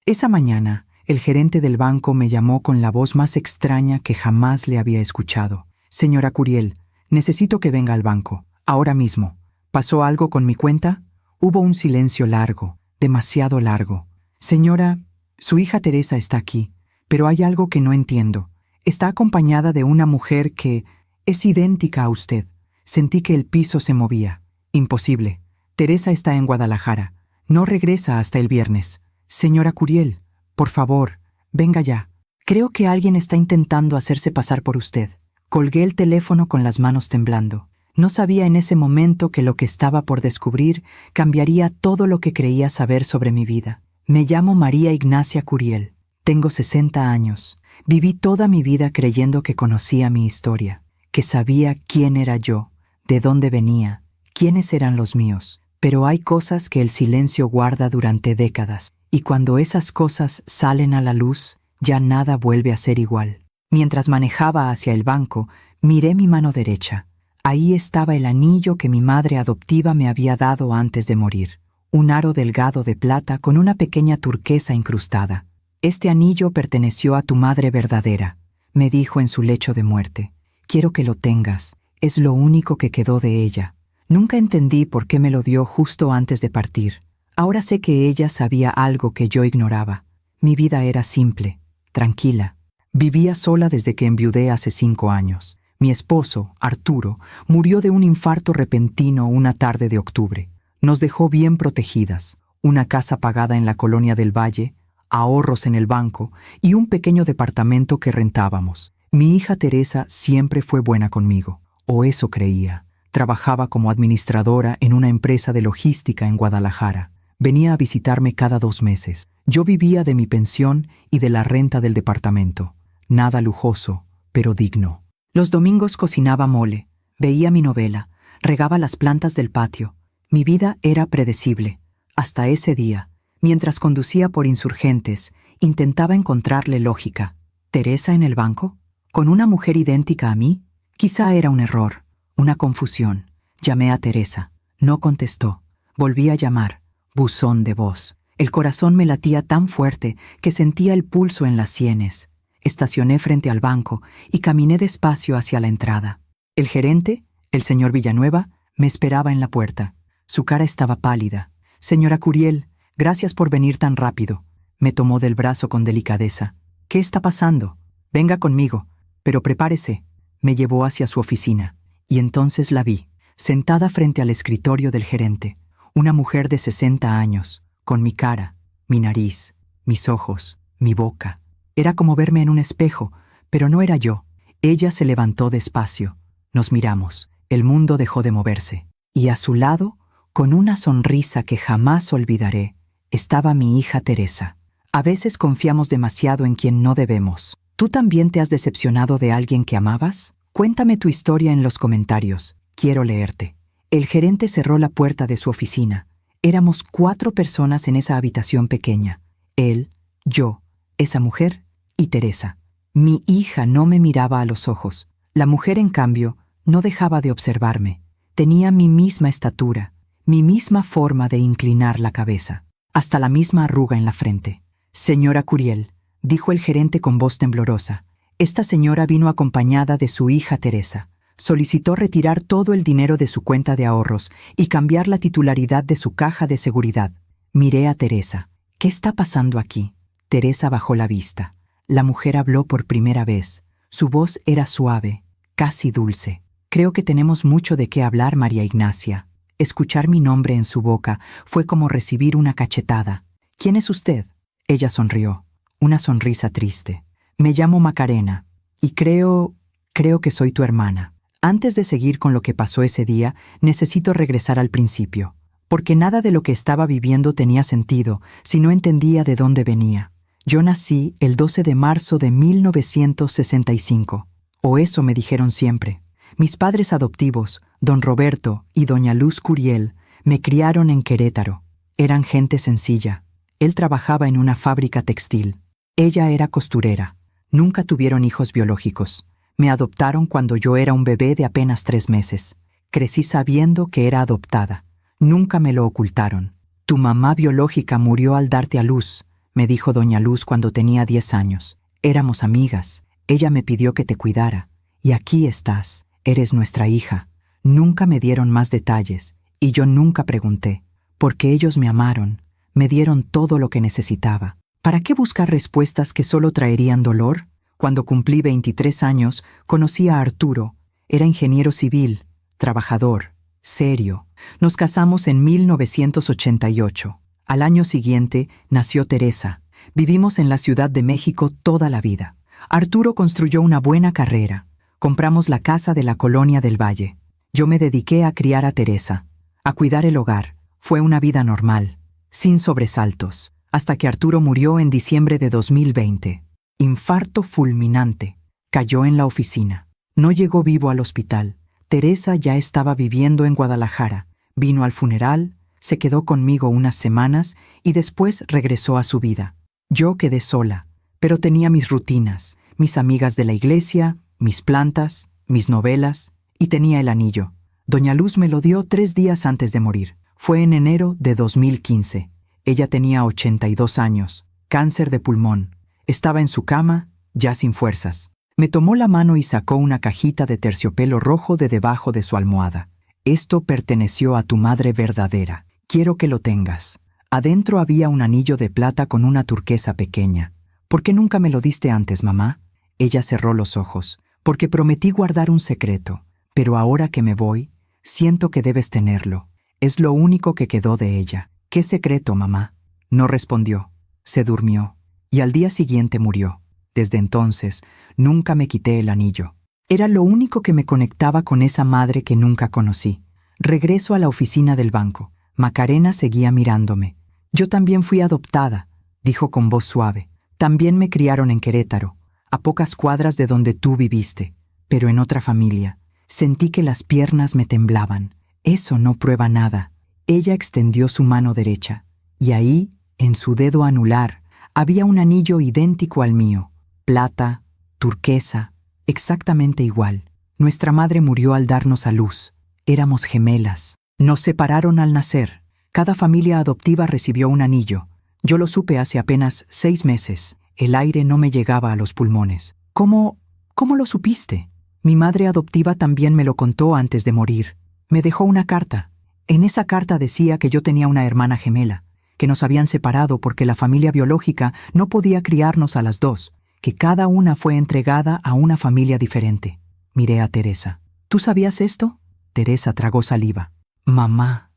Esa mañana, el gerente del banco me llamó con la voz más extraña que jamás le había escuchado. «Señora Curiel, necesito que venga al banco, ahora mismo. ¿Pasó algo con mi cuenta?» Hubo un silencio largo, demasiado largo. «Señora, su hija Teresa está aquí, pero hay algo que no entiendo. Está acompañada de una mujer que es idéntica a usted. Sentí que el piso se movía. Imposible. Teresa está en Guadalajara. No regresa hasta el viernes. Señora Curiel, por favor, venga ya. Creo que alguien está intentando hacerse pasar por usted». Colgué el teléfono con las manos temblando. No sabía en ese momento que lo que estaba por descubrir cambiaría todo lo que creía saber sobre mi vida. Me llamo María Ignacia Curiel. Tengo 60 años. Viví toda mi vida creyendo que conocía mi historia, que sabía quién era yo, de dónde venía, quiénes eran los míos. Pero hay cosas que el silencio guarda durante décadas, y cuando esas cosas salen a la luz, ya nada vuelve a ser igual. Mientras manejaba hacia el banco, miré mi mano derecha. Ahí estaba el anillo que mi madre adoptiva me había dado antes de morir. Un aro delgado de plata con una pequeña turquesa incrustada. «Este anillo perteneció a tu madre verdadera», me dijo en su lecho de muerte. «Quiero que lo tengas. Es lo único que quedó de ella». Nunca entendí por qué me lo dio justo antes de partir. Ahora sé que ella sabía algo que yo ignoraba. Mi vida era simple, tranquila. Vivía sola desde que enviudé hace 5 años. Mi esposo, Arturo, murió de un infarto repentino una tarde de octubre. Nos dejó bien protegidas, una casa pagada en la colonia del Valle, ahorros en el banco y un pequeño departamento que rentábamos. Mi hija Teresa siempre fue buena conmigo, o eso creía. Trabajaba como administradora en una empresa de logística en Guadalajara. Venía a visitarme cada 2 meses. Yo vivía de mi pensión y de la renta del departamento. Nada lujoso, pero digno. Los domingos cocinaba mole, veía mi novela, regaba las plantas del patio. Mi vida era predecible. Hasta ese día, mientras conducía por Insurgentes, intentaba encontrarle lógica. ¿Teresa en el banco? ¿Con una mujer idéntica a mí? Quizá era un error, una confusión. Llamé a Teresa. No contestó. Volví a llamar. Buzón de voz. El corazón me latía tan fuerte que sentía el pulso en las sienes. Estacioné frente al banco y caminé despacio hacia la entrada. El gerente, el señor Villanueva, me esperaba en la puerta. Su cara estaba pálida. «Señora Curiel, gracias por venir tan rápido». Me tomó del brazo con delicadeza. «¿Qué está pasando? Venga conmigo, pero prepárese». Me llevó hacia su oficina, y entonces la vi, sentada frente al escritorio del gerente. Una mujer de 60 años, con mi cara, mi nariz, mis ojos, mi boca. Era como verme en un espejo, pero no era yo. Ella se levantó despacio. Nos miramos. El mundo dejó de moverse. Y a su lado, con una sonrisa que jamás olvidaré, estaba mi hija Teresa. A veces confiamos demasiado en quien no debemos. ¿Tú también te has decepcionado de alguien que amabas? Cuéntame tu historia en los comentarios. Quiero leerte. El gerente cerró la puerta de su oficina. Éramos 4 personas en esa habitación pequeña. Él, yo, esa mujer y Teresa. Mi hija no me miraba a los ojos. La mujer, en cambio, no dejaba de observarme. Tenía mi misma estatura, mi misma forma de inclinar la cabeza, hasta la misma arruga en la frente. «Señora Curiel», dijo el gerente con voz temblorosa, «esta señora vino acompañada de su hija Teresa. Solicitó retirar todo el dinero de su cuenta de ahorros y cambiar la titularidad de su caja de seguridad». Miré a Teresa. «¿Qué está pasando aquí?» Teresa bajó la vista. La mujer habló por primera vez. Su voz era suave, casi dulce. «Creo que tenemos mucho de qué hablar, María Ignacia». Escuchar mi nombre en su boca fue como recibir una cachetada. «¿Quién es usted?» Ella sonrió, una sonrisa triste. «Me llamo Macarena, y creo que soy tu hermana. Antes de seguir con lo que pasó ese día, necesito regresar al principio, porque nada de lo que estaba viviendo tenía sentido si no entendía de dónde venía. Yo nací el 12 de marzo de 1965, o eso me dijeron siempre. Mis padres adoptivos, don Roberto y doña Luz Curiel, me criaron en Querétaro. Eran gente sencilla. Él trabajaba en una fábrica textil. Ella era costurera. Nunca tuvieron hijos biológicos. Me adoptaron cuando yo era un bebé de apenas 3 meses. Crecí sabiendo que era adoptada. Nunca me lo ocultaron. Tu mamá biológica murió al darte a luz, me dijo doña Luz cuando tenía 10 años. Éramos amigas. Ella me pidió que te cuidara. Y aquí estás. Eres nuestra hija. Nunca me dieron más detalles, y yo nunca pregunté, porque ellos me amaron, me dieron todo lo que necesitaba. ¿Para qué buscar respuestas que solo traerían dolor? Cuando cumplí 23 años, conocí a Arturo. Era ingeniero civil, trabajador, serio. Nos casamos en 1988. Al año siguiente nació Teresa. Vivimos en la Ciudad de México toda la vida. Arturo construyó una buena carrera. Compramos la casa de la Colonia del Valle. Yo me dediqué a criar a Teresa, a cuidar el hogar. Fue una vida normal, sin sobresaltos, hasta que Arturo murió en diciembre de 2020. Infarto fulminante. Cayó en la oficina. No llegó vivo al hospital. Teresa ya estaba viviendo en Guadalajara. Vino al funeral, se quedó conmigo unas semanas y después regresó a su vida. Yo quedé sola, pero tenía mis rutinas, mis amigas de la iglesia, mis plantas, mis novelas, y tenía el anillo. Doña Luz me lo dio 3 días antes de morir. Fue en enero de 2015. Ella tenía 82 años, cáncer de pulmón. Estaba en su cama, ya sin fuerzas. Me tomó la mano y sacó una cajita de terciopelo rojo de debajo de su almohada. Esto perteneció a tu madre verdadera. Quiero que lo tengas. Adentro había un anillo de plata con una turquesa pequeña. ¿Por qué nunca me lo diste antes, mamá? Ella cerró los ojos. Porque prometí guardar un secreto. Pero ahora que me voy, siento que debes tenerlo. Es lo único que quedó de ella. ¿Qué secreto, mamá? No respondió. Se durmió. Y al día siguiente murió. Desde entonces, nunca me quité el anillo. Era lo único que me conectaba con esa madre que nunca conocí. Regreso a la oficina del banco. Macarena seguía mirándome. Yo también fui adoptada, dijo con voz suave. También me criaron en Querétaro, a pocas cuadras de donde tú viviste, pero en otra familia. Sentí que las piernas me temblaban. Eso no prueba nada. Ella extendió su mano derecha, y ahí, en su dedo anular, había un anillo idéntico al mío. Plata, turquesa, exactamente igual. Nuestra madre murió al darnos a luz. Éramos gemelas. Nos separaron al nacer. Cada familia adoptiva recibió un anillo. Yo lo supe hace apenas 6 meses. El aire no me llegaba a los pulmones. ¿Cómo lo supiste? Mi madre adoptiva también me lo contó antes de morir. Me dejó una carta. En esa carta decía que yo tenía una hermana gemela, que nos habían separado porque la familia biológica no podía criarnos a las dos, que cada una fue entregada a una familia diferente. Miré a Teresa. ¿Tú sabías esto? Teresa tragó saliva. Mamá,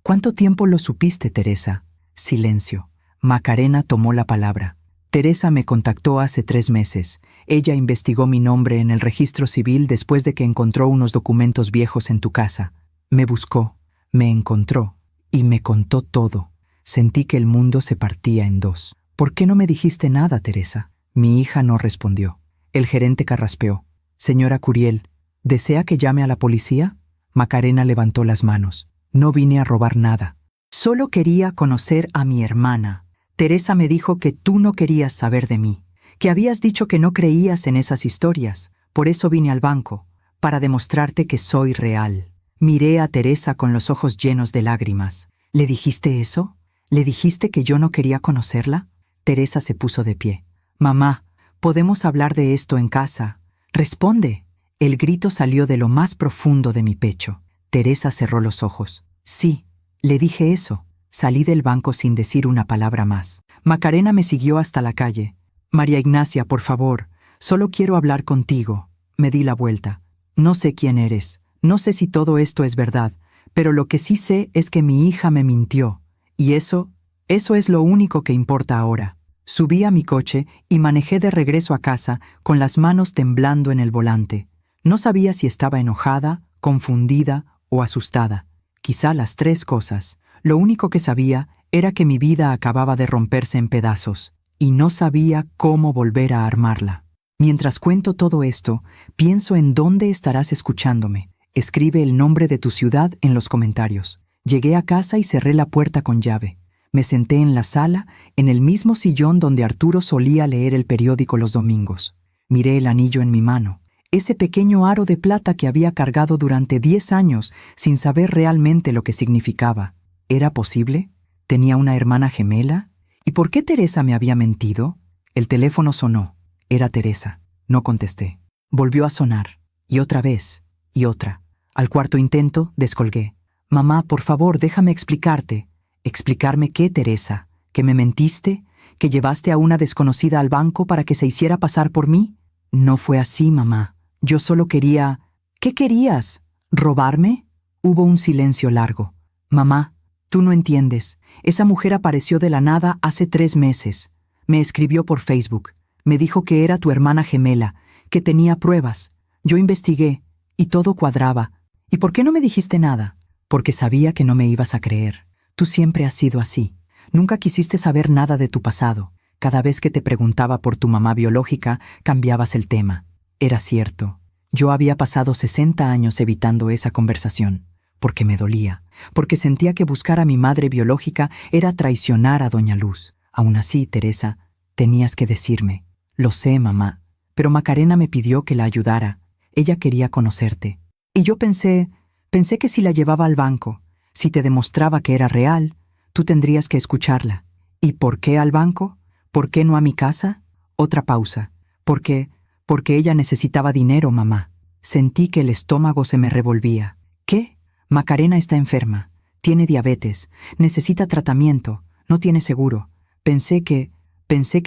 ¿cuánto tiempo lo supiste, Teresa? Silencio. Macarena tomó la palabra. Teresa me contactó hace 3 meses. Ella investigó mi nombre en el registro civil después de que encontró unos documentos viejos en tu casa. Me buscó, me encontró y me contó todo. Sentí que el mundo se partía en 2. ¿Por qué no me dijiste nada, Teresa? Mi hija no respondió. El gerente carraspeó. Señora Curiel, ¿desea que llame a la policía? Macarena levantó las manos. No vine a robar nada. Solo quería conocer a mi hermana. Teresa me dijo que tú no querías saber de mí, que habías dicho que no creías en esas historias. Por eso vine al banco, para demostrarte que soy real. Miré a Teresa con los ojos llenos de lágrimas. ¿Le dijiste eso? ¿Le dijiste que yo no quería conocerla? Teresa se puso de pie. Mamá, ¿podemos hablar de esto en casa? Responde. El grito salió de lo más profundo de mi pecho. Teresa cerró los ojos. Sí, le dije eso. Salí del banco sin decir una palabra más. Macarena me siguió hasta la calle. María Ignacia, por favor, solo quiero hablar contigo. Me di la vuelta. No sé quién eres. No sé si todo esto es verdad, pero lo que sí sé es que mi hija me mintió. Y eso es lo único que importa ahora. Subí a mi coche y manejé de regreso a casa con las manos temblando en el volante. No sabía si estaba enojada, confundida o asustada. Quizá las 3 cosas. Lo único que sabía era que mi vida acababa de romperse en pedazos y no sabía cómo volver a armarla. Mientras cuento todo esto, pienso en dónde estarás escuchándome. Escribe el nombre de tu ciudad en los comentarios. Llegué a casa y cerré la puerta con llave. Me senté en la sala, en el mismo sillón donde Arturo solía leer el periódico los domingos. Miré el anillo en mi mano, ese pequeño aro de plata que había cargado durante 10 años sin saber realmente lo que significaba. ¿Era posible? ¿Tenía una hermana gemela? ¿Y por qué Teresa me había mentido? El teléfono sonó. Era Teresa. No contesté. Volvió a sonar. Y otra vez. Y otra. Al cuarto intento, descolgué. Mamá, por favor, déjame explicarte. ¿Explicarme qué, Teresa? ¿Que me mentiste? ¿Que llevaste a una desconocida al banco para que se hiciera pasar por mí? No fue así, mamá. Yo solo quería... ¿Qué querías? ¿Robarme? Hubo un silencio largo. Mamá, tú no entiendes. Esa mujer apareció de la nada hace 3 meses. Me escribió por Facebook. Me dijo que era tu hermana gemela, que tenía pruebas. Yo investigué, y todo cuadraba. ¿Y por qué no me dijiste nada? Porque sabía que no me ibas a creer. Tú siempre has sido así. Nunca quisiste saber nada de tu pasado. Cada vez que te preguntaba por tu mamá biológica, cambiabas el tema. Era cierto. Yo había pasado 60 años evitando esa conversación, porque me dolía, porque sentía que buscar a mi madre biológica era traicionar a Doña Luz. Aún así, Teresa, tenías que decirme. Lo sé, mamá, pero Macarena me pidió que la ayudara. Ella quería conocerte. Y yo pensé que si la llevaba al banco, si te demostraba que era real, tú tendrías que escucharla. ¿Y por qué al banco? ¿Por qué no a mi casa? Otra pausa. ¿Por qué? Porque ella necesitaba dinero, mamá. Sentí que el estómago se me revolvía. ¿Qué? Macarena está enferma. Tiene diabetes. Necesita tratamiento. No tiene seguro. Pensé que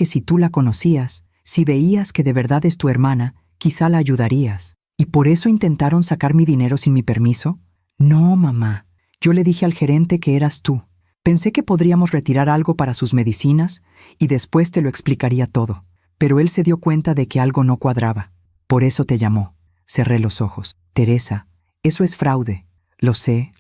si tú la conocías, si veías que de verdad es tu hermana, quizá la ayudarías. ¿Y por eso intentaron sacar mi dinero sin mi permiso? No, mamá. Yo le dije al gerente que eras tú. Pensé que podríamos retirar algo para sus medicinas y después te lo explicaría todo. Pero él se dio cuenta de que algo no cuadraba. Por eso te llamó. Cerré los ojos. Teresa, eso es fraude. Lo sé.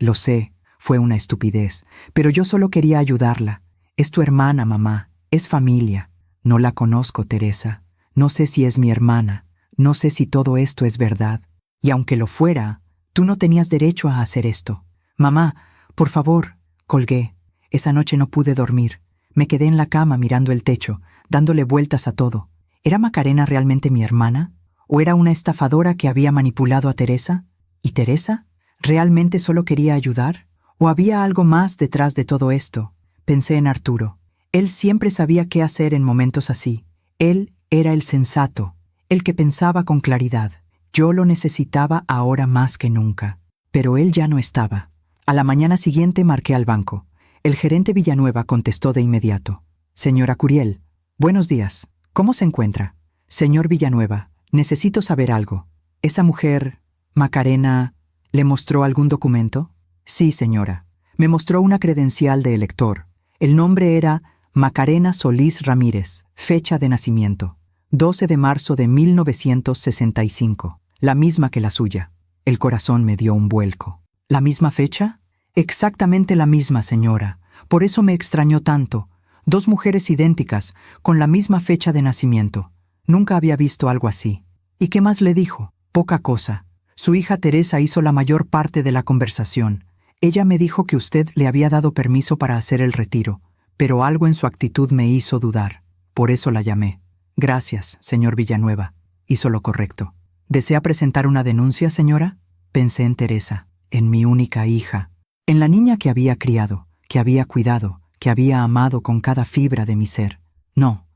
Fue una estupidez. Pero yo solo quería ayudarla. Es tu hermana, mamá. Es familia. No la conozco, Teresa. No sé si es mi hermana. No sé si todo esto es verdad. Y aunque lo fuera, tú no tenías derecho a hacer esto. Mamá, por favor. Colgué. Esa noche no pude dormir. Me quedé en la cama mirando el techo, dándole vueltas a todo. ¿Era Macarena realmente mi hermana? ¿O era una estafadora que había manipulado a Teresa? ¿Y Teresa? ¿Realmente solo quería ayudar? ¿O había algo más detrás de todo esto? Pensé en Arturo. Él siempre sabía qué hacer en momentos así. Él era el sensato, el que pensaba con claridad. Yo lo necesitaba ahora más que nunca. Pero él ya no estaba. A la mañana siguiente marqué al banco. El gerente Villanueva contestó de inmediato. Señora Curiel, buenos días. ¿Cómo se encuentra? Señor Villanueva, necesito saber algo. ¿Esa mujer, Macarena, le mostró algún documento? Sí, señora. Me mostró una credencial de elector. El nombre era Macarena Solís Ramírez, fecha de nacimiento. 12 de marzo de 1965. La misma que la suya. El corazón me dio un vuelco. ¿La misma fecha? Exactamente la misma, señora. Por eso me extrañó tanto. 2 mujeres idénticas, con la misma fecha de nacimiento. Nunca había visto algo así. ¿Y qué más le dijo? Poca cosa. Su hija Teresa hizo la mayor parte de la conversación. Ella me dijo que usted le había dado permiso para hacer el retiro, pero algo en su actitud me hizo dudar. Por eso la llamé. Gracias, señor Villanueva. Hizo lo correcto. ¿Desea presentar una denuncia, señora? Pensé en Teresa, en mi única hija, en la niña que había criado, que había cuidado, que había amado con cada fibra de mi ser. No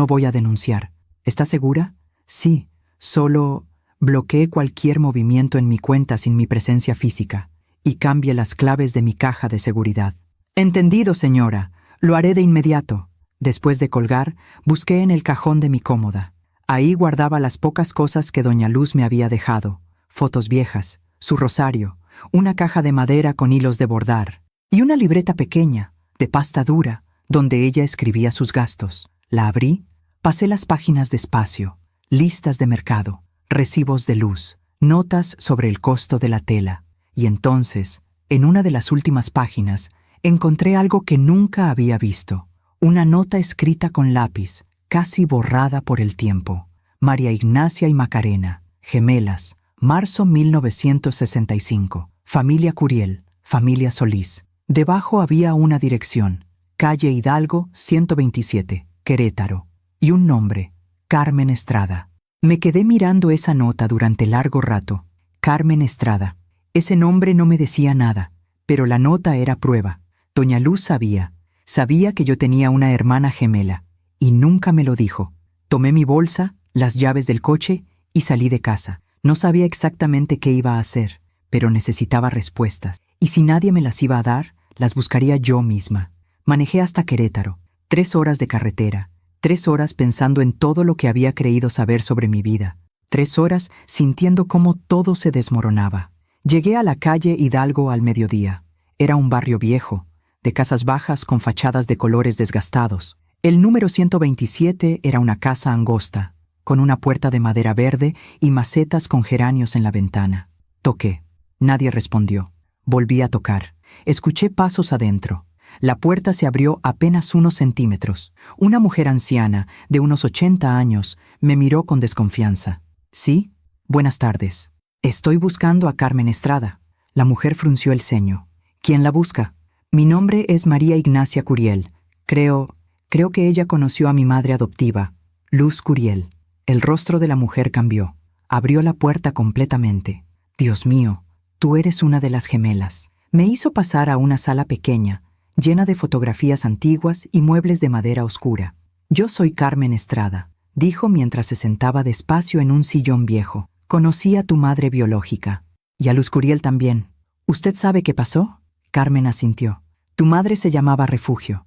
voy a denunciar. ¿Está segura? Sí, solo bloqueé cualquier movimiento en mi cuenta sin mi presencia física y cambie las claves de mi caja de seguridad. Entendido, señora. Lo haré de inmediato. Después de colgar, busqué en el cajón de mi cómoda. Ahí guardaba las pocas cosas que doña Luz me había dejado. Fotos viejas, su rosario, una caja de madera con hilos de bordar y una libreta pequeña, de pasta dura, donde ella escribía sus gastos. La abrí, pasé las páginas despacio, listas de mercado, recibos de luz, notas sobre el costo de la tela. Y entonces, en una de las últimas páginas, encontré algo que nunca había visto. Una nota escrita con lápiz, casi borrada por el tiempo. María Ignacia y Macarena, gemelas, marzo 1965. Familia Curiel, familia Solís. Debajo había una dirección, calle Hidalgo 127, Querétaro, y un nombre, Carmen Estrada. Me quedé mirando esa nota durante largo rato. Carmen Estrada. Ese nombre no me decía nada, pero la nota era prueba. Doña Luz sabía. Sabía que yo tenía una hermana gemela, y nunca me lo dijo. Tomé mi bolsa, las llaves del coche, y salí de casa. No sabía exactamente qué iba a hacer, pero necesitaba respuestas, y si nadie me las iba a dar, las buscaría yo misma. Manejé hasta Querétaro, 3 horas de carretera, 3 horas pensando en todo lo que había creído saber sobre mi vida, 3 horas sintiendo cómo todo se desmoronaba. Llegué a la calle Hidalgo al mediodía. Era un barrio viejo, de casas bajas con fachadas de colores desgastados. El número 127 era una casa angosta, con una puerta de madera verde y macetas con geranios en la ventana. Toqué. Nadie respondió. Volví a tocar. Escuché pasos adentro. La puerta se abrió apenas unos centímetros. Una mujer anciana, de unos 80 años, me miró con desconfianza. ¿Sí? Buenas tardes. Estoy buscando a Carmen Estrada. La mujer frunció el ceño. ¿Quién la busca? Mi nombre es María Ignacia Curiel. Creo que ella conoció a mi madre adoptiva, Luz Curiel. El rostro de la mujer cambió. Abrió la puerta completamente. Dios mío, tú eres una de las gemelas. Me hizo pasar a una sala pequeña, llena de fotografías antiguas y muebles de madera oscura. Yo soy Carmen Estrada, dijo mientras se sentaba despacio en un sillón viejo. Conocí a tu madre biológica. Y a Luz Curiel también. ¿Usted sabe qué pasó? Carmen asintió. Tu madre se llamaba Refugio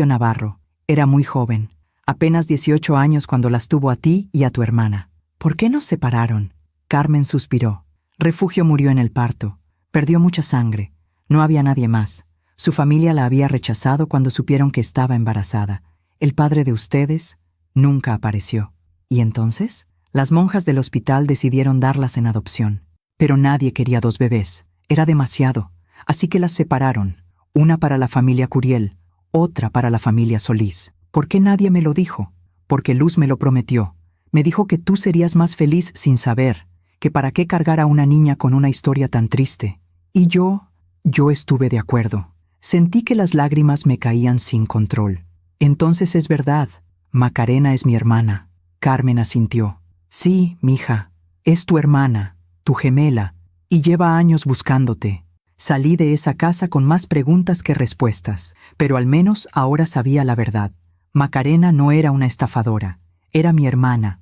Navarro. Era muy joven, apenas 18 años cuando las tuvo a ti y a tu hermana. ¿Por qué nos separaron? Carmen suspiró. Refugio murió en el parto. Perdió mucha sangre. No había nadie más. Su familia la había rechazado cuando supieron que estaba embarazada. El padre de ustedes nunca apareció. ¿Y entonces? Las monjas del hospital decidieron darlas en adopción. Pero nadie quería 2 bebés. Era demasiado. Así que las separaron. Una para la familia Curiel, otra para la familia Solís. ¿Por qué nadie me lo dijo? Porque Luz me lo prometió. Me dijo que tú serías más feliz sin saber, que para qué cargar a una niña con una historia tan triste. Y yo estuve de acuerdo. Sentí que las lágrimas me caían sin control. Entonces es verdad, Macarena es mi hermana. Carmen asintió. Sí, mija, es tu hermana, tu gemela, y lleva años buscándote. Salí de esa casa con más preguntas que respuestas, pero al menos ahora sabía la verdad. Macarena no era una estafadora, era mi hermana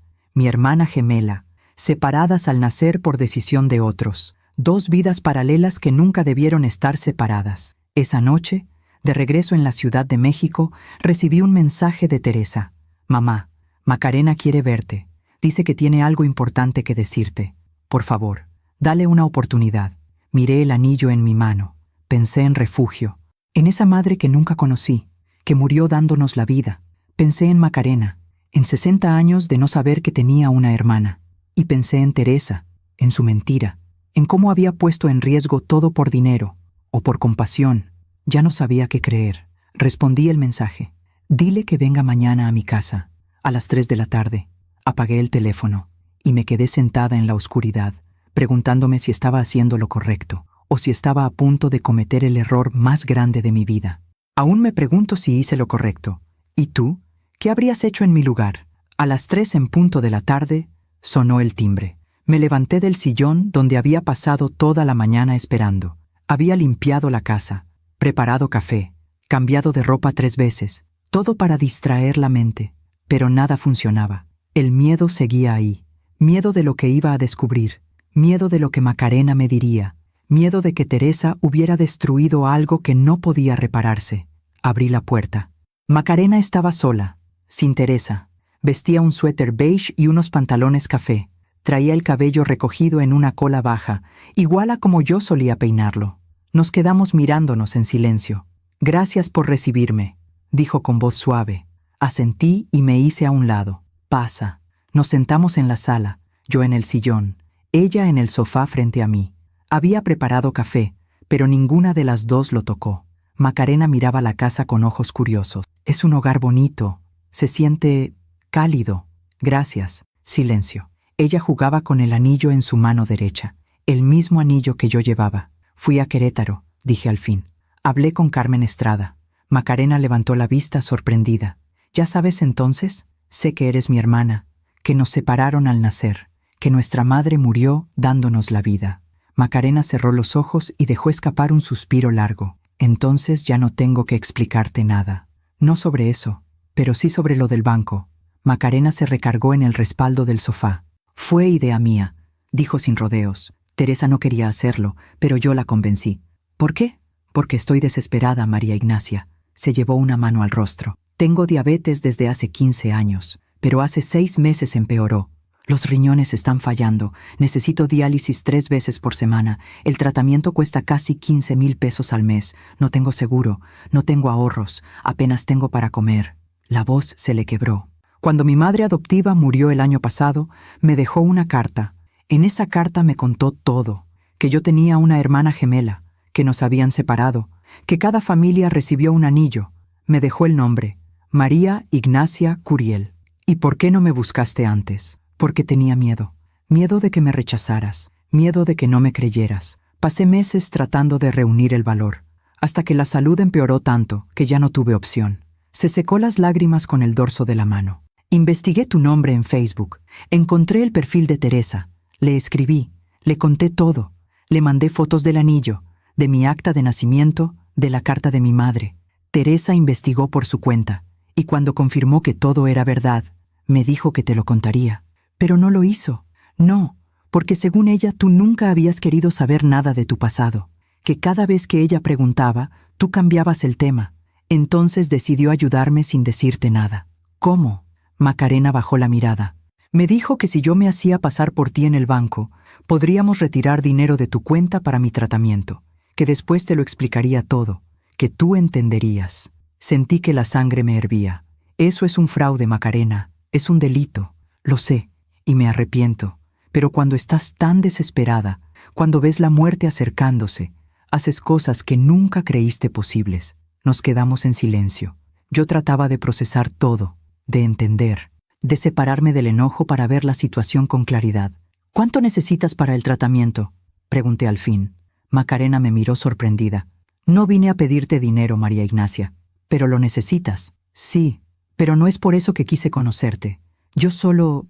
gemela, separadas al nacer por decisión de otros, 2 vidas paralelas que nunca debieron estar separadas. Esa noche, de regreso en la Ciudad de México, recibí un mensaje de Teresa. Mamá, Macarena quiere verte. Dice que tiene algo importante que decirte. Por favor, dale una oportunidad. Miré el anillo en mi mano. Pensé en Refugio, en esa madre que nunca conocí, que murió dándonos la vida. Pensé en Macarena, en 60 años de no saber que tenía una hermana. Y pensé en Teresa, en su mentira, en cómo había puesto en riesgo todo por dinero o por compasión. Ya no sabía qué creer. Respondí el mensaje. Dile que venga mañana a mi casa, a las 3 de la tarde. Apagué el teléfono y me quedé sentada en la oscuridad, preguntándome si estaba haciendo lo correcto o si estaba a punto de cometer el error más grande de mi vida. Aún me pregunto si hice lo correcto. ¿Y tú? ¿Qué habrías hecho en mi lugar? A las 3 en punto de la tarde, sonó el timbre. Me levanté del sillón donde había pasado toda la mañana esperando. Había limpiado la casa, preparado café, cambiado de ropa 3 veces, todo para distraer la mente, pero nada funcionaba. El miedo seguía ahí, miedo de lo que iba a descubrir, miedo de lo que Macarena me diría, miedo de que Teresa hubiera destruido algo que no podía repararse. Abrí la puerta. Macarena estaba sola, sin Teresa. Vestía un suéter beige y unos pantalones café. Traía el cabello recogido en una cola baja, igual a como yo solía peinarlo. Nos quedamos mirándonos en silencio. Gracias por recibirme, dijo con voz suave. Asentí y me hice a un lado. Pasa. Nos sentamos en la sala, yo en el sillón, ella en el sofá frente a mí. Había preparado café, pero ninguna de las dos lo tocó. Macarena miraba la casa con ojos curiosos. Es un hogar bonito. Se siente cálido. Gracias. Silencio. Ella jugaba con el anillo en su mano derecha, el mismo anillo que yo llevaba. Fui a Querétaro, dije al fin. Hablé con Carmen Estrada. Macarena levantó la vista sorprendida. ¿Ya sabes entonces? Sé que eres mi hermana, que nos separaron al nacer, que nuestra madre murió dándonos la vida. Macarena cerró los ojos y dejó escapar un suspiro largo. Entonces ya no tengo que explicarte nada. No sobre eso, pero sí sobre lo del banco. Macarena se recargó en el respaldo del sofá. Fue idea mía, dijo sin rodeos. Teresa no quería hacerlo, pero yo la convencí. ¿Por qué? Porque estoy desesperada, María Ignacia. Se llevó una mano al rostro. Tengo diabetes desde hace 15 años, pero hace 6 meses empeoró. Los riñones están fallando. Necesito diálisis 3 veces por semana. El tratamiento cuesta casi 15,000 pesos al mes. No tengo seguro, no tengo ahorros, apenas tengo para comer. La voz se le quebró. Cuando mi madre adoptiva murió el año pasado, me dejó una carta. En esa carta me contó todo, que yo tenía una hermana gemela, que nos habían separado, que cada familia recibió un anillo. Me dejó el nombre, María Ignacia Curiel. ¿Y por qué no me buscaste antes? Porque tenía miedo. Miedo de que me rechazaras, miedo de que no me creyeras. Pasé meses tratando de reunir el valor, hasta que la salud empeoró tanto que ya no tuve opción. Se secó las lágrimas con el dorso de la mano. Investigué tu nombre en Facebook, encontré el perfil de Teresa, le escribí, le conté todo, le mandé fotos del anillo, de mi acta de nacimiento, de la carta de mi madre. Teresa investigó por su cuenta, y cuando confirmó que todo era verdad, me dijo que te lo contaría. Pero no lo hizo. No, porque según ella tú nunca habías querido saber nada de tu pasado, que cada vez que ella preguntaba, tú cambiabas el tema. Entonces decidió ayudarme sin decirte nada. ¿Cómo? Macarena bajó la mirada. Me dijo que si yo me hacía pasar por ti en el banco, podríamos retirar dinero de tu cuenta para mi tratamiento, que después te lo explicaría todo, que tú entenderías. Sentí que la sangre me hervía. Eso es un fraude, Macarena, es un delito, lo sé, y me arrepiento. Pero cuando estás tan desesperada, cuando ves la muerte acercándose, haces cosas que nunca creíste posibles. Nos quedamos en silencio. Yo trataba de procesar todo, de entender, de separarme del enojo para ver la situación con claridad. ¿Cuánto necesitas para el tratamiento?, pregunté al fin. Macarena me miró sorprendida. No vine a pedirte dinero, María Ignacia. ¿Pero lo necesitas? Sí, pero no es por eso que quise conocerte. Yo solo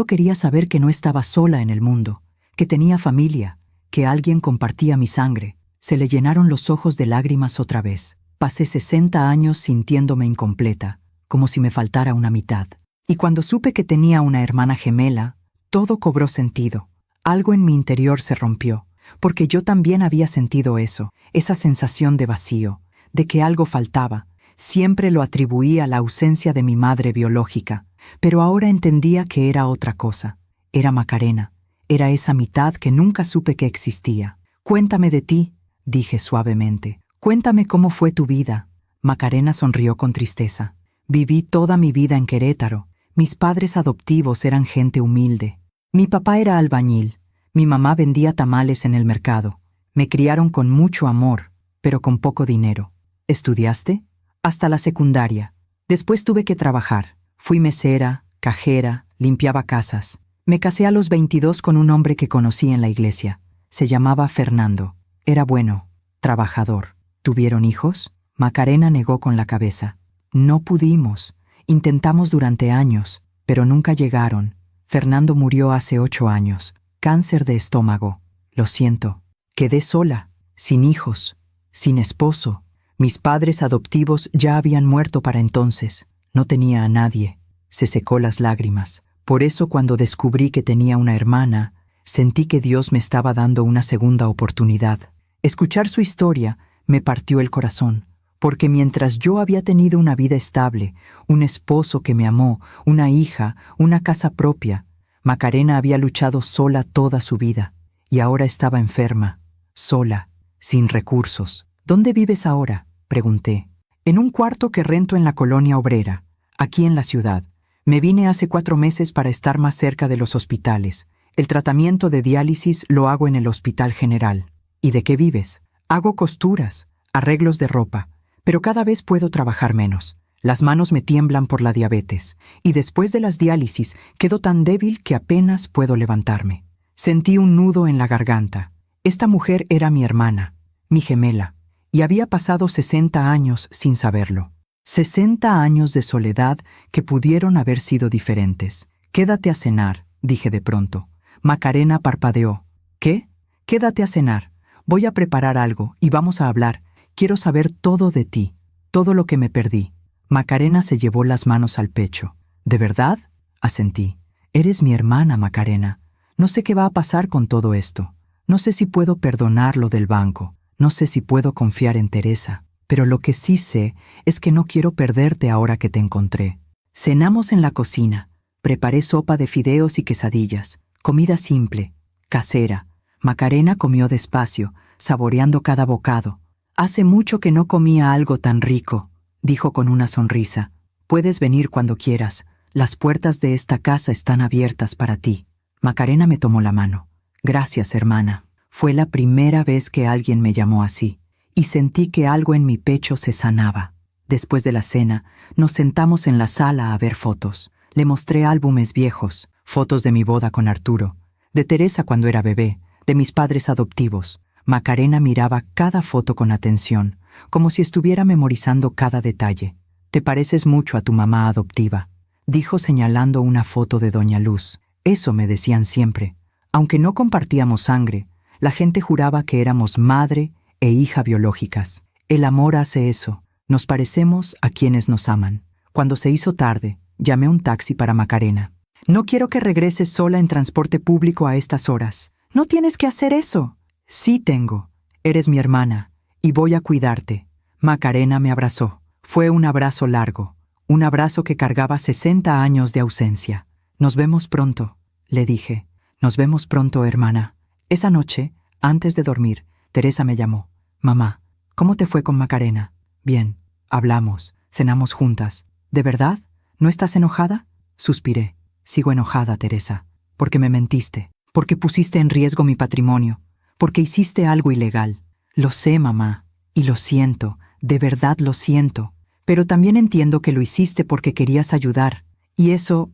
quería saber que no estaba sola en el mundo, que tenía familia, que alguien compartía mi sangre. Se le llenaron los ojos de lágrimas otra vez. Pasé 60 años sintiéndome incompleta, como si me faltara una mitad. Y cuando supe que tenía una hermana gemela, todo cobró sentido. Algo en mi interior se rompió, porque yo también había sentido eso, esa sensación de vacío, de que algo faltaba. Siempre lo atribuía a la ausencia de mi madre biológica, pero ahora entendía que era otra cosa. Era Macarena, era esa mitad que nunca supe que existía. Cuéntame de ti, dije suavemente. Cuéntame cómo fue tu vida. Macarena sonrió con tristeza. Viví toda mi vida en Querétaro. Mis padres adoptivos eran gente humilde. Mi papá era albañil. Mi mamá vendía tamales en el mercado. Me criaron con mucho amor, pero con poco dinero. ¿Estudiaste? Hasta la secundaria. Después tuve que trabajar. Fui mesera, cajera, limpiaba casas. Me casé a los 22 con un hombre que conocí en la iglesia. Se llamaba Fernando. Era bueno, trabajador. ¿Tuvieron hijos? Macarena negó con la cabeza. No pudimos. Intentamos durante años, pero nunca llegaron. Fernando murió hace 8 años. Cáncer de estómago. Lo siento. Quedé sola, sin hijos, sin esposo. Mis padres adoptivos ya habían muerto para entonces. No tenía a nadie. Se secó las lágrimas. Por eso cuando descubrí que tenía una hermana, sentí que Dios me estaba dando una segunda oportunidad. Escuchar su historia me partió el corazón, porque mientras yo había tenido una vida estable, un esposo que me amó, una hija, una casa propia, Macarena había luchado sola toda su vida, y ahora estaba enferma, sola, sin recursos. ¿Dónde vives ahora?, pregunté. En un cuarto que rento en la colonia obrera, aquí en la ciudad. Me vine hace 4 meses para estar más cerca de los hospitales. El tratamiento de diálisis lo hago en el Hospital General. ¿Y de qué vives? Hago costuras, arreglos de ropa, pero cada vez puedo trabajar menos. Las manos me tiemblan por la diabetes, y después de las diálisis quedo tan débil que apenas puedo levantarme. Sentí un nudo en la garganta. Esta mujer era mi hermana, mi gemela, y había pasado 60 años sin saberlo. 60 años de soledad que pudieron haber sido diferentes. Quédate a cenar, dije de pronto. Macarena parpadeó. ¿Qué? Quédate a cenar. Voy a preparar algo y vamos a hablar. Quiero saber todo de ti, todo lo que me perdí. Macarena se llevó las manos al pecho. ¿De verdad? Asentí. Eres mi hermana, Macarena. No sé qué va a pasar con todo esto. No sé si puedo perdonar lo del banco. No sé si puedo confiar en Teresa. Pero lo que sí sé es que no quiero perderte ahora que te encontré. Cenamos en la cocina. Preparé sopa de fideos y quesadillas. Comida simple, casera. Macarena comió despacio, saboreando cada bocado. Hace mucho que no comía algo tan rico, dijo con una sonrisa. Puedes venir cuando quieras. Las puertas de esta casa están abiertas para ti. Macarena me tomó la mano. Gracias, hermana. Fue la primera vez que alguien me llamó así, y sentí que algo en mi pecho se sanaba. Después de la cena, nos sentamos en la sala a ver fotos. Le mostré álbumes viejos, fotos de mi boda con Arturo, de Teresa cuando era bebé, de mis padres adoptivos. Macarena miraba cada foto con atención, como si estuviera memorizando cada detalle. «Te pareces mucho a tu mamá adoptiva», dijo señalando una foto de Doña Luz. Eso me decían siempre. Aunque no compartíamos sangre, la gente juraba que éramos madre e hija biológicas. El amor hace eso. Nos parecemos a quienes nos aman. Cuando se hizo tarde, llamé un taxi para Macarena. «No quiero que regreses sola en transporte público a estas horas». «No tienes que hacer eso». «Sí tengo. Eres mi hermana, y voy a cuidarte». Macarena me abrazó. Fue un abrazo largo, un abrazo que cargaba 60 años de ausencia. «Nos vemos pronto», le dije. «Nos vemos pronto, hermana». Esa noche, antes de dormir, Teresa me llamó. «Mamá, ¿cómo te fue con Macarena?» «Bien». Hablamos, cenamos juntas. «¿De verdad? ¿No estás enojada?» Suspiré. «Sigo enojada, Teresa, porque me mentiste, porque pusiste en riesgo mi patrimonio, porque hiciste algo ilegal. Lo sé, mamá, y lo siento, de verdad lo siento, pero también entiendo que lo hiciste porque querías ayudar, y eso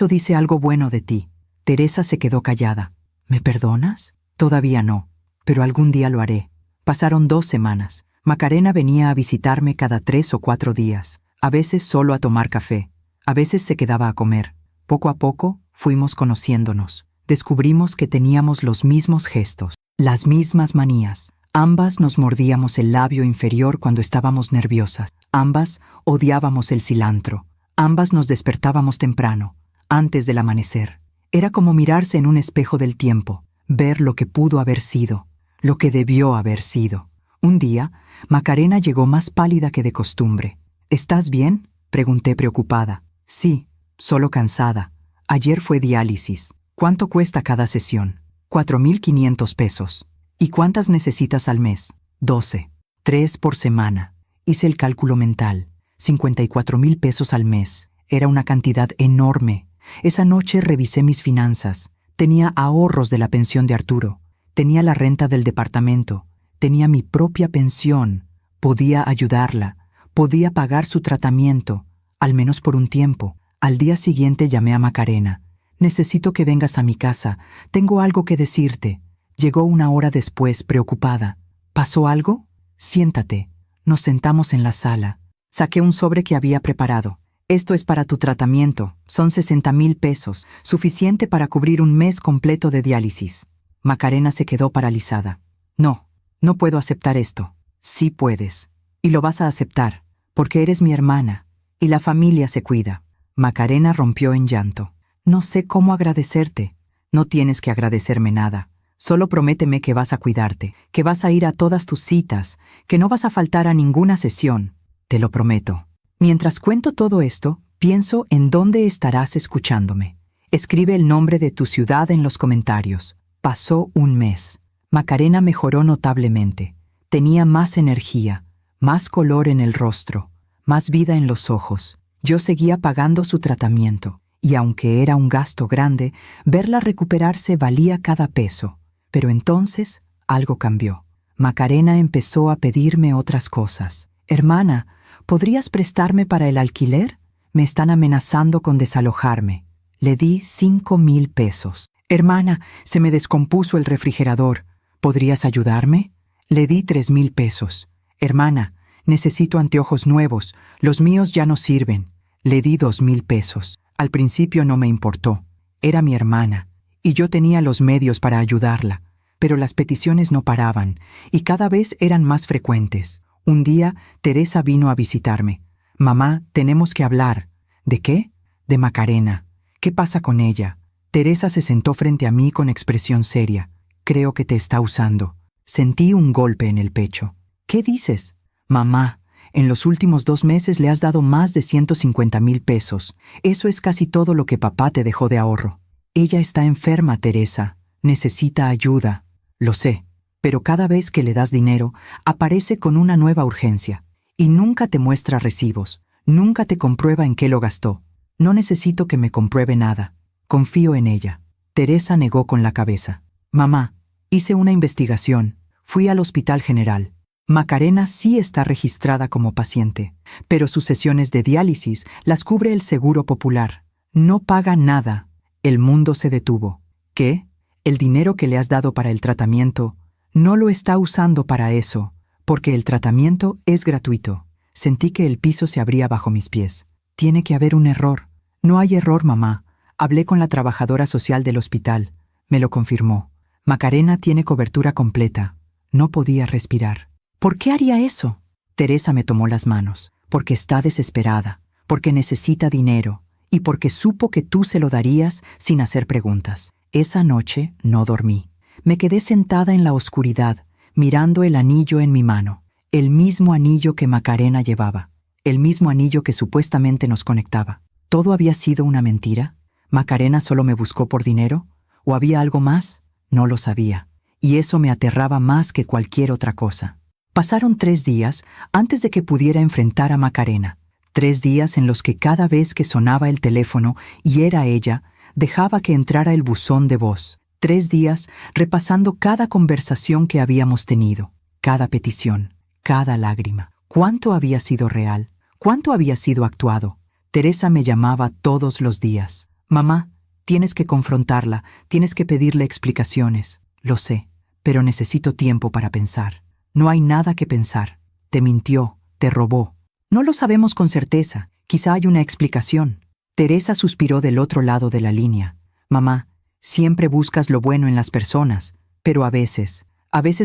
dice algo bueno de ti». Teresa se quedó callada. «¿Me perdonas?» «Todavía no, pero algún día lo haré». Pasaron 2 semanas. Macarena venía a visitarme cada 3 o 4 días, a veces solo a tomar café, a veces se quedaba a comer. Poco a poco fuimos conociéndonos. Descubrimos que teníamos los mismos gestos, las mismas manías. Ambas nos mordíamos el labio inferior cuando estábamos nerviosas. Ambas odiábamos el cilantro. Ambas nos despertábamos temprano, antes del amanecer. Era como mirarse en un espejo del tiempo, ver lo que pudo haber sido, lo que debió haber sido. Un día, Macarena llegó más pálida que de costumbre. «¿Estás bien?», pregunté preocupada. «Sí, solo cansada. Ayer fue diálisis». «¿Cuánto cuesta cada sesión?» $4,500 pesos. «¿Y cuántas necesitas al mes?» 12. 3 por semana. Hice el cálculo mental. 54,000 pesos al mes. Era una cantidad enorme. Esa noche revisé mis finanzas. Tenía ahorros de la pensión de Arturo. Tenía la renta del departamento. Tenía mi propia pensión. Podía ayudarla. Podía pagar su tratamiento, al menos por un tiempo. Al día siguiente llamé a Macarena. «Necesito que vengas a mi casa. Tengo algo que decirte». Llegó 1 hora después, preocupada. «¿Pasó algo?» «Siéntate». Nos sentamos en la sala. Saqué un sobre que había preparado. «Esto es para tu tratamiento. Son 60,000 pesos, suficiente para cubrir un mes completo de diálisis». Macarena se quedó paralizada. No puedo aceptar esto». «Sí puedes. Y lo vas a aceptar, porque eres mi hermana, y la familia se cuida». Macarena rompió en llanto. «No sé cómo agradecerte». «No tienes que agradecerme nada. Solo prométeme que vas a cuidarte, que vas a ir a todas tus citas, que no vas a faltar a ninguna sesión». «Te lo prometo». Mientras cuento todo esto, pienso en dónde estarás escuchándome. Escribe el nombre de tu ciudad en los comentarios. Pasó un mes. Macarena mejoró notablemente. Tenía más energía, más color en el rostro, más vida en los ojos. Yo seguía pagando su tratamiento, y aunque era un gasto grande, verla recuperarse valía cada peso. Pero entonces algo cambió. Macarena empezó a pedirme otras cosas. «Hermana, ¿podrías prestarme para el alquiler? Me están amenazando con desalojarme». Le di 5,000 pesos. «Hermana, se me descompuso el refrigerador. ¿Podrías ayudarme?» Le di 3,000 pesos. «Hermana, necesito anteojos nuevos. Los míos ya no sirven». Le di 2,000 pesos. Al principio no me importó. Era mi hermana, y yo tenía los medios para ayudarla. Pero las peticiones no paraban, y cada vez eran más frecuentes. Un día, Teresa vino a visitarme. Mamá, tenemos que hablar. ¿De qué? De Macarena. ¿Qué pasa con ella? Teresa se sentó frente a mí con expresión seria. Creo que te está usando. Sentí un golpe en el pecho. ¿Qué dices? Mamá, en los últimos 2 meses le has dado más de 150,000 pesos. Eso es casi todo lo que papá te dejó de ahorro. Ella está enferma, Teresa. Necesita ayuda. Lo sé, pero cada vez que le das dinero, aparece con una nueva urgencia. Y nunca te muestra recibos. Nunca te comprueba en qué lo gastó. No necesito que me compruebe nada. Confío en ella. Teresa negó con la cabeza. Mamá, hice una investigación. Fui al Hospital General. Macarena sí está registrada como paciente, pero sus sesiones de diálisis las cubre el Seguro Popular. No paga nada. El mundo se detuvo. ¿Qué? El dinero que le has dado para el tratamiento no lo está usando para eso, porque el tratamiento es gratuito. Sentí que el piso se abría bajo mis pies. Tiene que haber un error. No hay error, mamá. Hablé con la trabajadora social del hospital. Me lo confirmó. Macarena tiene cobertura completa. No podía respirar. ¿Por qué haría eso? Teresa me tomó las manos. Porque está desesperada, porque necesita dinero y porque supo que tú se lo darías sin hacer preguntas. Esa noche no dormí. Me quedé sentada en la oscuridad, mirando el anillo en mi mano. El mismo anillo que Macarena llevaba. El mismo anillo que supuestamente nos conectaba. ¿Todo había sido una mentira? ¿Macarena solo me buscó por dinero? ¿O había algo más? No lo sabía. Y eso me aterraba más que cualquier otra cosa. Pasaron 3 días antes de que pudiera enfrentar a Macarena. 3 días en los que cada vez que sonaba el teléfono y era ella, dejaba que entrara el buzón de voz. 3 días repasando cada conversación que habíamos tenido, cada petición, cada lágrima. ¿Cuánto había sido real? ¿Cuánto había sido actuado? Teresa me llamaba todos los días. Mamá, tienes que confrontarla, tienes que pedirle explicaciones. Lo sé, pero necesito tiempo para pensar. No hay nada que pensar. Te mintió, te robó. No lo sabemos con certeza. Quizá hay una explicación. Teresa suspiró del otro lado de la línea. Mamá, siempre buscas lo bueno en las personas, pero a veces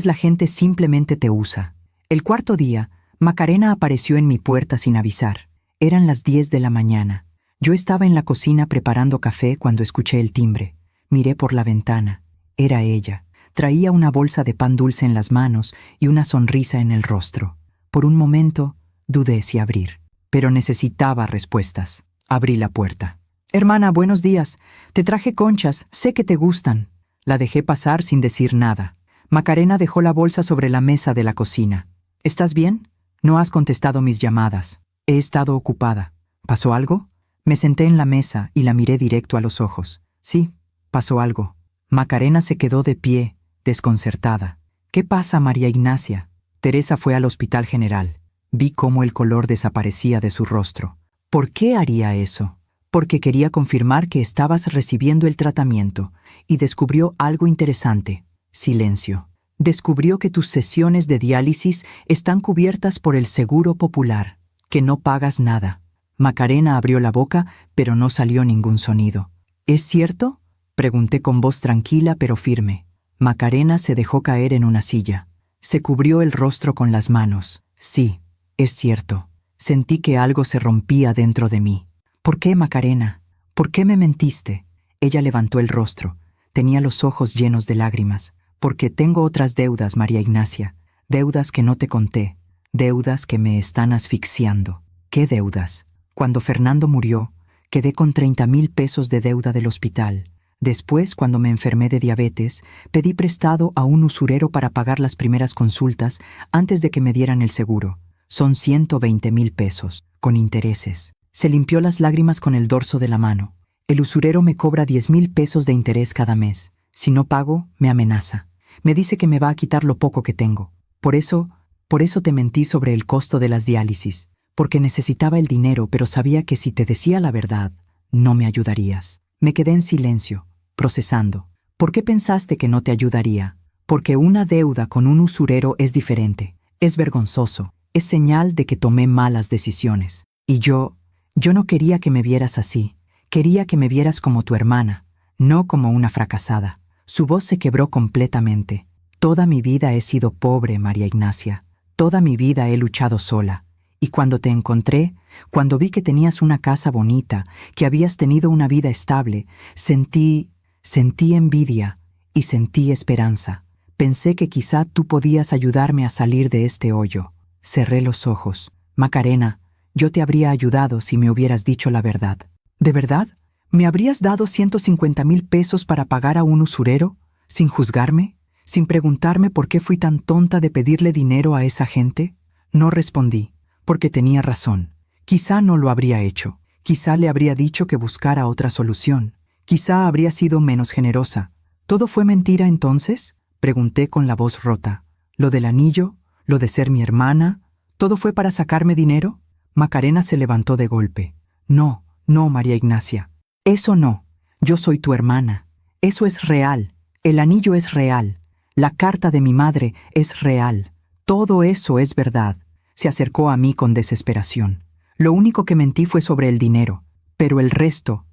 la gente simplemente te usa. El 4.º día, Macarena apareció en mi puerta sin avisar. Eran las 10 de la mañana. Yo estaba en la cocina preparando café cuando escuché el timbre. Miré por la ventana. Era ella. Traía una bolsa de pan dulce en las manos y una sonrisa en el rostro. Por un momento, dudé si abrir, pero necesitaba respuestas. Abrí la puerta. Hermana, buenos días. Te traje conchas, sé que te gustan. La dejé pasar sin decir nada. Macarena dejó la bolsa sobre la mesa de la cocina. ¿Estás bien? No has contestado mis llamadas. He estado ocupada. ¿Pasó algo? Me senté en la mesa y la miré directo a los ojos. Sí, pasó algo. Macarena se quedó de pie, desconcertada. ¿Qué pasa, María Ignacia? Teresa fue al Hospital General. Vi cómo el color desaparecía de su rostro. ¿Por qué haría eso? Porque quería confirmar que estabas recibiendo el tratamiento y descubrió algo interesante. Silencio. Descubrió que tus sesiones de diálisis están cubiertas por el Seguro Popular, que no pagas nada. Macarena abrió la boca, pero no salió ningún sonido. ¿Es cierto? Pregunté con voz tranquila pero firme. Macarena se dejó caer en una silla. Se cubrió el rostro con las manos. Sí, es cierto. Sentí que algo se rompía dentro de mí. ¿Por qué, Macarena? ¿Por qué me mentiste? Ella levantó el rostro. Tenía los ojos llenos de lágrimas. Porque tengo otras deudas, María Ignacia. Deudas que no te conté. Deudas que me están asfixiando. ¿Qué deudas? Cuando Fernando murió, quedé con 30,000 pesos de deuda del hospital. Después, cuando me enfermé de diabetes, pedí prestado a un usurero para pagar las primeras consultas antes de que me dieran el seguro. Son 120,000 pesos, con intereses. Se limpió las lágrimas con el dorso de la mano. El usurero me cobra 10,000 pesos de interés cada mes. Si no pago, me amenaza. Me dice que me va a quitar lo poco que tengo. Por eso te mentí sobre el costo de las diálisis. Porque necesitaba el dinero, pero sabía que si te decía la verdad, no me ayudarías. Me quedé en silencio, procesando. ¿Por qué pensaste que no te ayudaría? Porque una deuda con un usurero es diferente. Es vergonzoso. Es señal de que tomé malas decisiones. Y yo no quería que me vieras así. Quería que me vieras como tu hermana, no como una fracasada. Su voz se quebró completamente. Toda mi vida he sido pobre, María Ignacia. Toda mi vida he luchado sola. Y cuando te encontré, cuando vi que tenías una casa bonita, que habías tenido una vida estable, sentí envidia y sentí esperanza. Pensé que quizá tú podías ayudarme a salir de este hoyo. Cerré los ojos. Macarena, yo te habría ayudado si me hubieras dicho la verdad. ¿De verdad? ¿Me habrías dado 150,000 pesos para pagar a un usurero? ¿Sin juzgarme? ¿Sin preguntarme por qué fui tan tonta de pedirle dinero a esa gente? No respondí, porque tenía razón. Quizá no lo habría hecho. Quizá le habría dicho que buscara otra solución. Quizá habría sido menos generosa. ¿Todo fue mentira entonces? Pregunté con la voz rota. ¿Lo del anillo? ¿Lo de ser mi hermana? ¿Todo fue para sacarme dinero? Macarena se levantó de golpe. No, María Ignacia. Eso no. Yo soy tu hermana. Eso es real. El anillo es real. La carta de mi madre es real. Todo eso es verdad. Se acercó a mí con desesperación. Lo único que mentí fue sobre el dinero. Pero el resto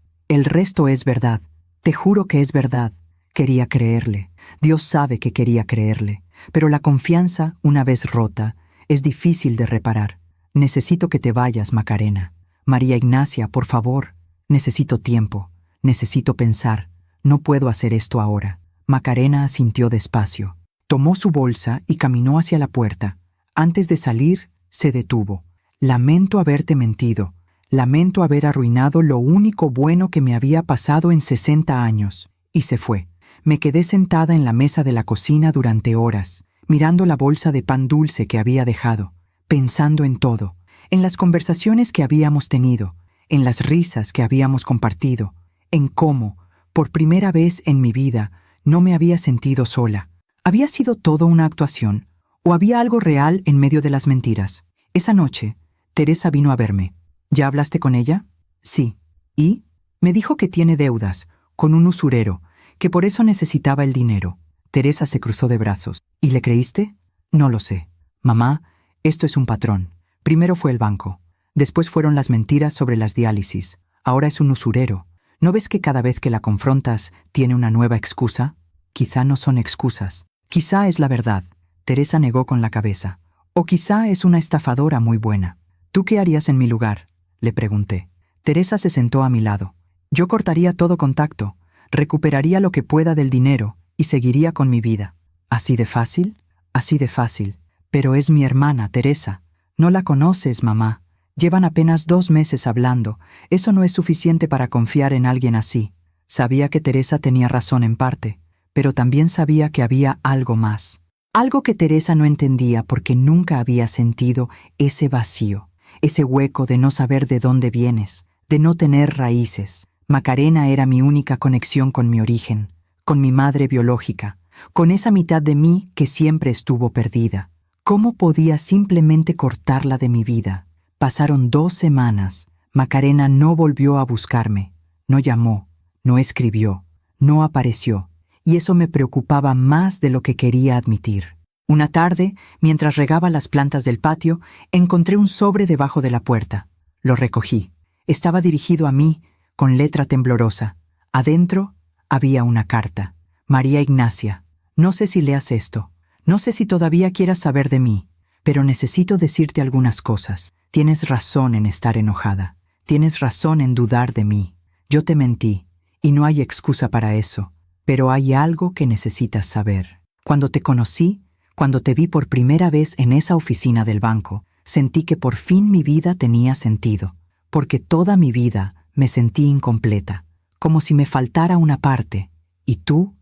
es verdad. Te juro que es verdad. Quería creerle. Dios sabe que quería creerle. Pero la confianza, una vez rota, es difícil de reparar. Necesito que te vayas, Macarena. María Ignacia, por favor. Necesito tiempo. Necesito pensar. No puedo hacer esto ahora. Macarena asintió despacio. Tomó su bolsa y caminó hacia la puerta. Antes de salir, se detuvo. Lamento haberte mentido. Lamento haber arruinado lo único bueno que me había pasado en 60 años. Y se fue. Me quedé sentada en la mesa de la cocina durante horas, mirando la bolsa de pan dulce que había dejado, pensando en todo, en las conversaciones que habíamos tenido, en las risas que habíamos compartido, en cómo, por primera vez en mi vida, no me había sentido sola. ¿Había sido todo una actuación? ¿O había algo real en medio de las mentiras? Esa noche, Teresa vino a verme. ¿Ya hablaste con ella? Sí. ¿Y? Me dijo que tiene deudas, con un usurero, que por eso necesitaba el dinero. Teresa se cruzó de brazos. ¿Y le creíste? No lo sé. Mamá, esto es un patrón. Primero fue el banco. Después fueron las mentiras sobre las diálisis. Ahora es un usurero. ¿No ves que cada vez que la confrontas tiene una nueva excusa? Quizá no son excusas. Quizá es la verdad. Teresa negó con la cabeza. O quizá es una estafadora muy buena. ¿Tú qué harías en mi lugar?, le pregunté. Teresa se sentó a mi lado. Yo cortaría todo contacto, recuperaría lo que pueda del dinero y seguiría con mi vida. ¿Así de fácil? Así de fácil. Pero es mi hermana, Teresa. No la conoces, mamá. Llevan apenas 2 meses hablando. Eso no es suficiente para confiar en alguien así. Sabía que Teresa tenía razón en parte, pero también sabía que había algo más. Algo que Teresa no entendía porque nunca había sentido ese vacío, ese hueco de no saber de dónde vienes, de no tener raíces. Macarena era mi única conexión con mi origen, con mi madre biológica, con esa mitad de mí que siempre estuvo perdida. ¿Cómo podía simplemente cortarla de mi vida? Pasaron 2 semanas. Macarena no volvió a buscarme, no llamó, no escribió, no apareció, y eso me preocupaba más de lo que quería admitir. Una tarde, mientras regaba las plantas del patio, encontré un sobre debajo de la puerta. Lo recogí. Estaba dirigido a mí, con letra temblorosa. Adentro había una carta. María Ignacia, no sé si leas esto. No sé si todavía quieras saber de mí, pero necesito decirte algunas cosas. Tienes razón en estar enojada. Tienes razón en dudar de mí. Yo te mentí, y no hay excusa para eso. Pero hay algo que necesitas saber. Cuando te conocí, cuando te vi por primera vez en esa oficina del banco, sentí que por fin mi vida tenía sentido, porque toda mi vida me sentí incompleta, como si me faltara una parte, y tú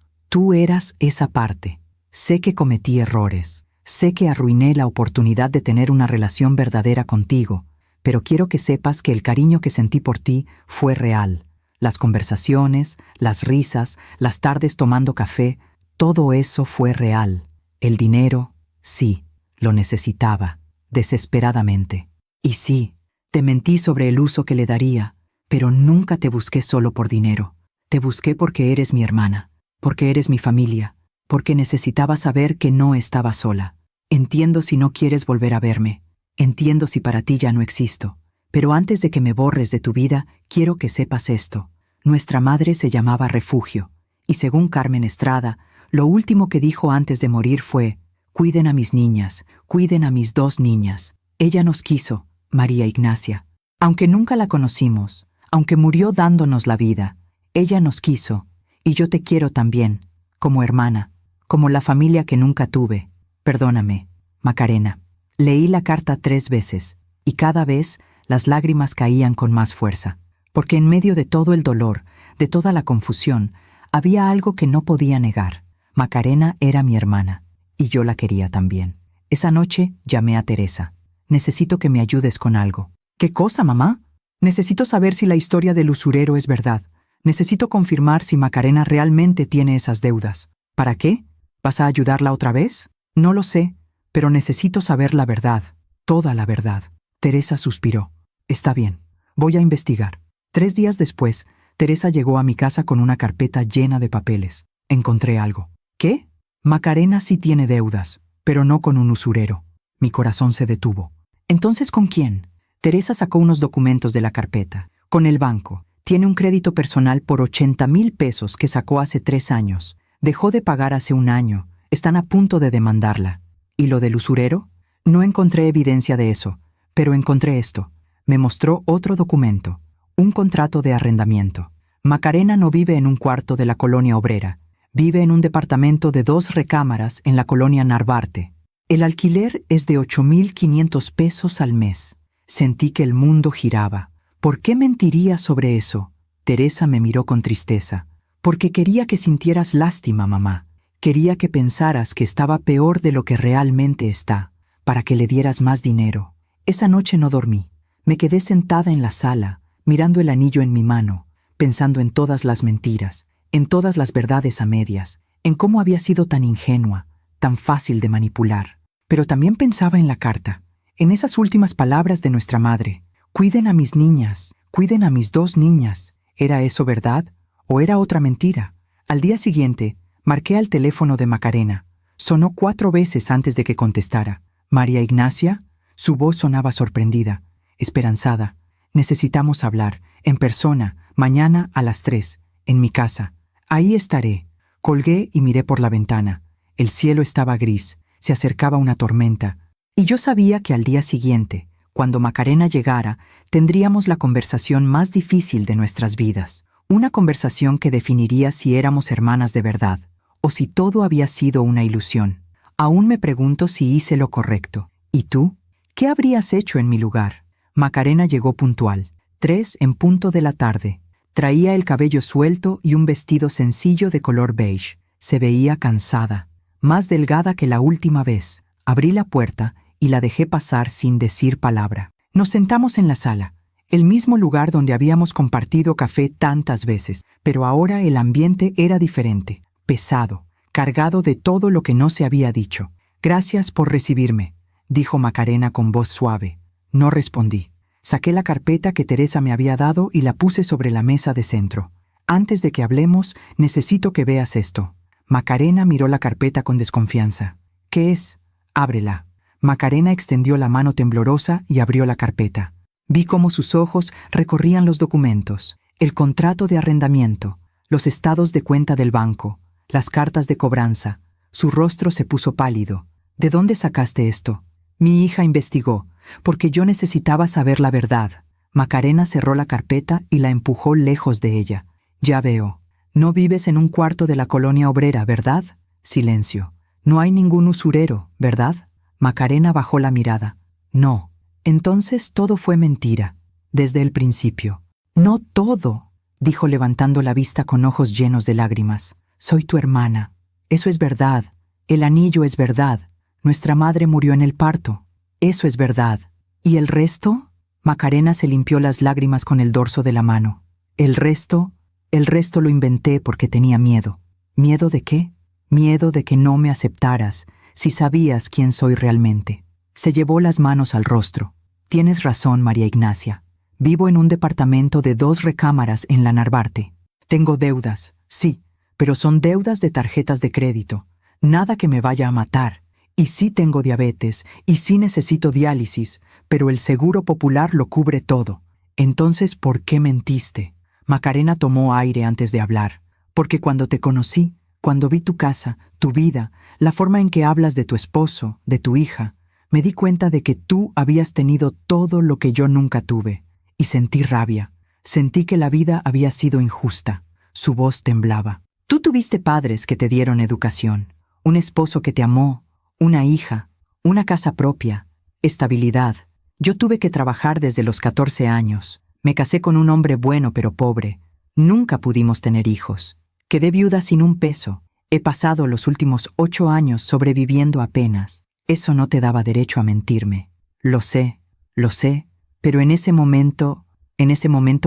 eras esa parte. Sé que cometí errores, sé que arruiné la oportunidad de tener una relación verdadera contigo, pero quiero que sepas que el cariño que sentí por ti fue real. Las conversaciones, las risas, las tardes tomando café, todo eso fue real. El dinero, sí, lo necesitaba, desesperadamente. Y sí, te mentí sobre el uso que le daría, pero nunca te busqué solo por dinero. Te busqué porque eres mi hermana, porque eres mi familia, porque necesitaba saber que no estaba sola. Entiendo si no quieres volver a verme, entiendo si para ti ya no existo, pero antes de que me borres de tu vida, quiero que sepas esto. Nuestra madre se llamaba Refugio, y según Carmen Estrada, lo último que dijo antes de morir fue: Cuiden a mis niñas, cuiden a mis 2 niñas. Ella nos quiso, María Ignacia. Aunque nunca la conocimos, aunque murió dándonos la vida, ella nos quiso, y yo te quiero también, como hermana, como la familia que nunca tuve. Perdóname, Macarena. Leí la carta 3 veces, y cada vez las lágrimas caían con más fuerza, porque en medio de todo el dolor, de toda la confusión, había algo que no podía negar. Macarena era mi hermana, y yo la quería también. Esa noche llamé a Teresa. Necesito que me ayudes con algo. ¿Qué cosa, mamá? Necesito saber si la historia del usurero es verdad. Necesito confirmar si Macarena realmente tiene esas deudas. ¿Para qué? ¿Vas a ayudarla otra vez? No lo sé, pero necesito saber la verdad, toda la verdad. Teresa suspiró. Está bien, voy a investigar. 3 días después, Teresa llegó a mi casa con una carpeta llena de papeles. Encontré algo. ¿Qué? Macarena sí tiene deudas, pero no con un usurero. Mi corazón se detuvo. ¿Entonces con quién? Teresa sacó unos documentos de la carpeta. Con el banco. Tiene un crédito personal por 80,000 pesos que sacó hace 3 años. Dejó de pagar hace 1 año. Están a punto de demandarla. ¿Y lo del usurero? No encontré evidencia de eso, pero encontré esto. Me mostró otro documento. Un contrato de arrendamiento. Macarena no vive en un cuarto de la colonia obrera. Vive en un departamento de 2 recámaras en la colonia Narvarte. El alquiler es de 8,500 pesos al mes. Sentí que el mundo giraba. ¿Por qué mentiría sobre eso? Teresa me miró con tristeza. Porque quería que sintieras lástima, mamá. Quería que pensaras que estaba peor de lo que realmente está, para que le dieras más dinero. Esa noche no dormí. Me quedé sentada en la sala, mirando el anillo en mi mano, pensando en todas las mentiras, en todas las verdades a medias, en cómo había sido tan ingenua, tan fácil de manipular. Pero también pensaba en la carta, en esas últimas palabras de nuestra madre. Cuiden a mis niñas, cuiden a mis 2 niñas. ¿Era eso verdad o era otra mentira? Al día siguiente, marqué al teléfono de Macarena. Sonó 4 veces antes de que contestara. ¿María Ignacia? Su voz sonaba sorprendida, esperanzada. Necesitamos hablar, en persona, mañana a las 3, en mi casa. Ahí estaré. Colgué y miré por la ventana. El cielo estaba gris, se acercaba una tormenta. Y yo sabía que al día siguiente, cuando Macarena llegara, tendríamos la conversación más difícil de nuestras vidas. Una conversación que definiría si éramos hermanas de verdad, o si todo había sido una ilusión. Aún me pregunto si hice lo correcto. ¿Y tú? ¿Qué habrías hecho en mi lugar? Macarena llegó puntual. 3 en punto de la tarde. Traía el cabello suelto y un vestido sencillo de color beige. Se veía cansada, más delgada que la última vez. Abrí la puerta y la dejé pasar sin decir palabra. Nos sentamos en la sala, el mismo lugar donde habíamos compartido café tantas veces, pero ahora el ambiente era diferente, pesado, cargado de todo lo que no se había dicho. «Gracias por recibirme», dijo Macarena con voz suave. No respondí. Saqué la carpeta que Teresa me había dado y la puse sobre la mesa de centro. «Antes de que hablemos, necesito que veas esto». Macarena miró la carpeta con desconfianza. «¿Qué es?» «Ábrela». Macarena extendió la mano temblorosa y abrió la carpeta. Vi cómo sus ojos recorrían los documentos, el contrato de arrendamiento, los estados de cuenta del banco, las cartas de cobranza. Su rostro se puso pálido. «¿De dónde sacaste esto?» Mi hija investigó, porque yo necesitaba saber la verdad. Macarena cerró la carpeta y la empujó lejos de ella. «Ya veo. No vives en un cuarto de la colonia obrera, ¿verdad?» Silencio. «No hay ningún usurero, ¿verdad?» Macarena bajó la mirada. «No». Entonces todo fue mentira, desde el principio. «No todo», dijo levantando la vista con ojos llenos de lágrimas. «Soy tu hermana. Eso es verdad. El anillo es verdad. Nuestra madre murió en el parto. Eso es verdad. ¿Y el resto?» Macarena se limpió las lágrimas con el dorso de la mano. El resto lo inventé porque tenía miedo». «¿Miedo de qué?» «Miedo de que no me aceptaras, si sabías quién soy realmente». Se llevó las manos al rostro. «Tienes razón, María Ignacia. Vivo en un departamento de 2 recámaras en la Narvarte. Tengo deudas, sí, pero son deudas de tarjetas de crédito. Nada que me vaya a matar. Y sí tengo diabetes, y sí necesito diálisis, pero el Seguro Popular lo cubre todo. Entonces, ¿por qué mentiste?» Macarena tomó aire antes de hablar. «Porque cuando te conocí, Cuando vi tu casa, tu vida, la forma en que hablas de tu esposo, de tu hija, me di cuenta de que tú habías tenido todo lo que yo nunca tuve, y sentí rabia. Sentí que la vida había sido injusta. Su voz temblaba. Tú tuviste padres que te dieron educación, un esposo que te amó, una hija, una casa propia, estabilidad. Yo tuve que trabajar desde los 14 años. Me casé con un hombre bueno pero pobre. Nunca pudimos tener hijos. Quedé viuda sin un peso. He pasado los últimos 8 años sobreviviendo apenas. Eso no te daba derecho a mentirme. Lo sé, pero en ese momento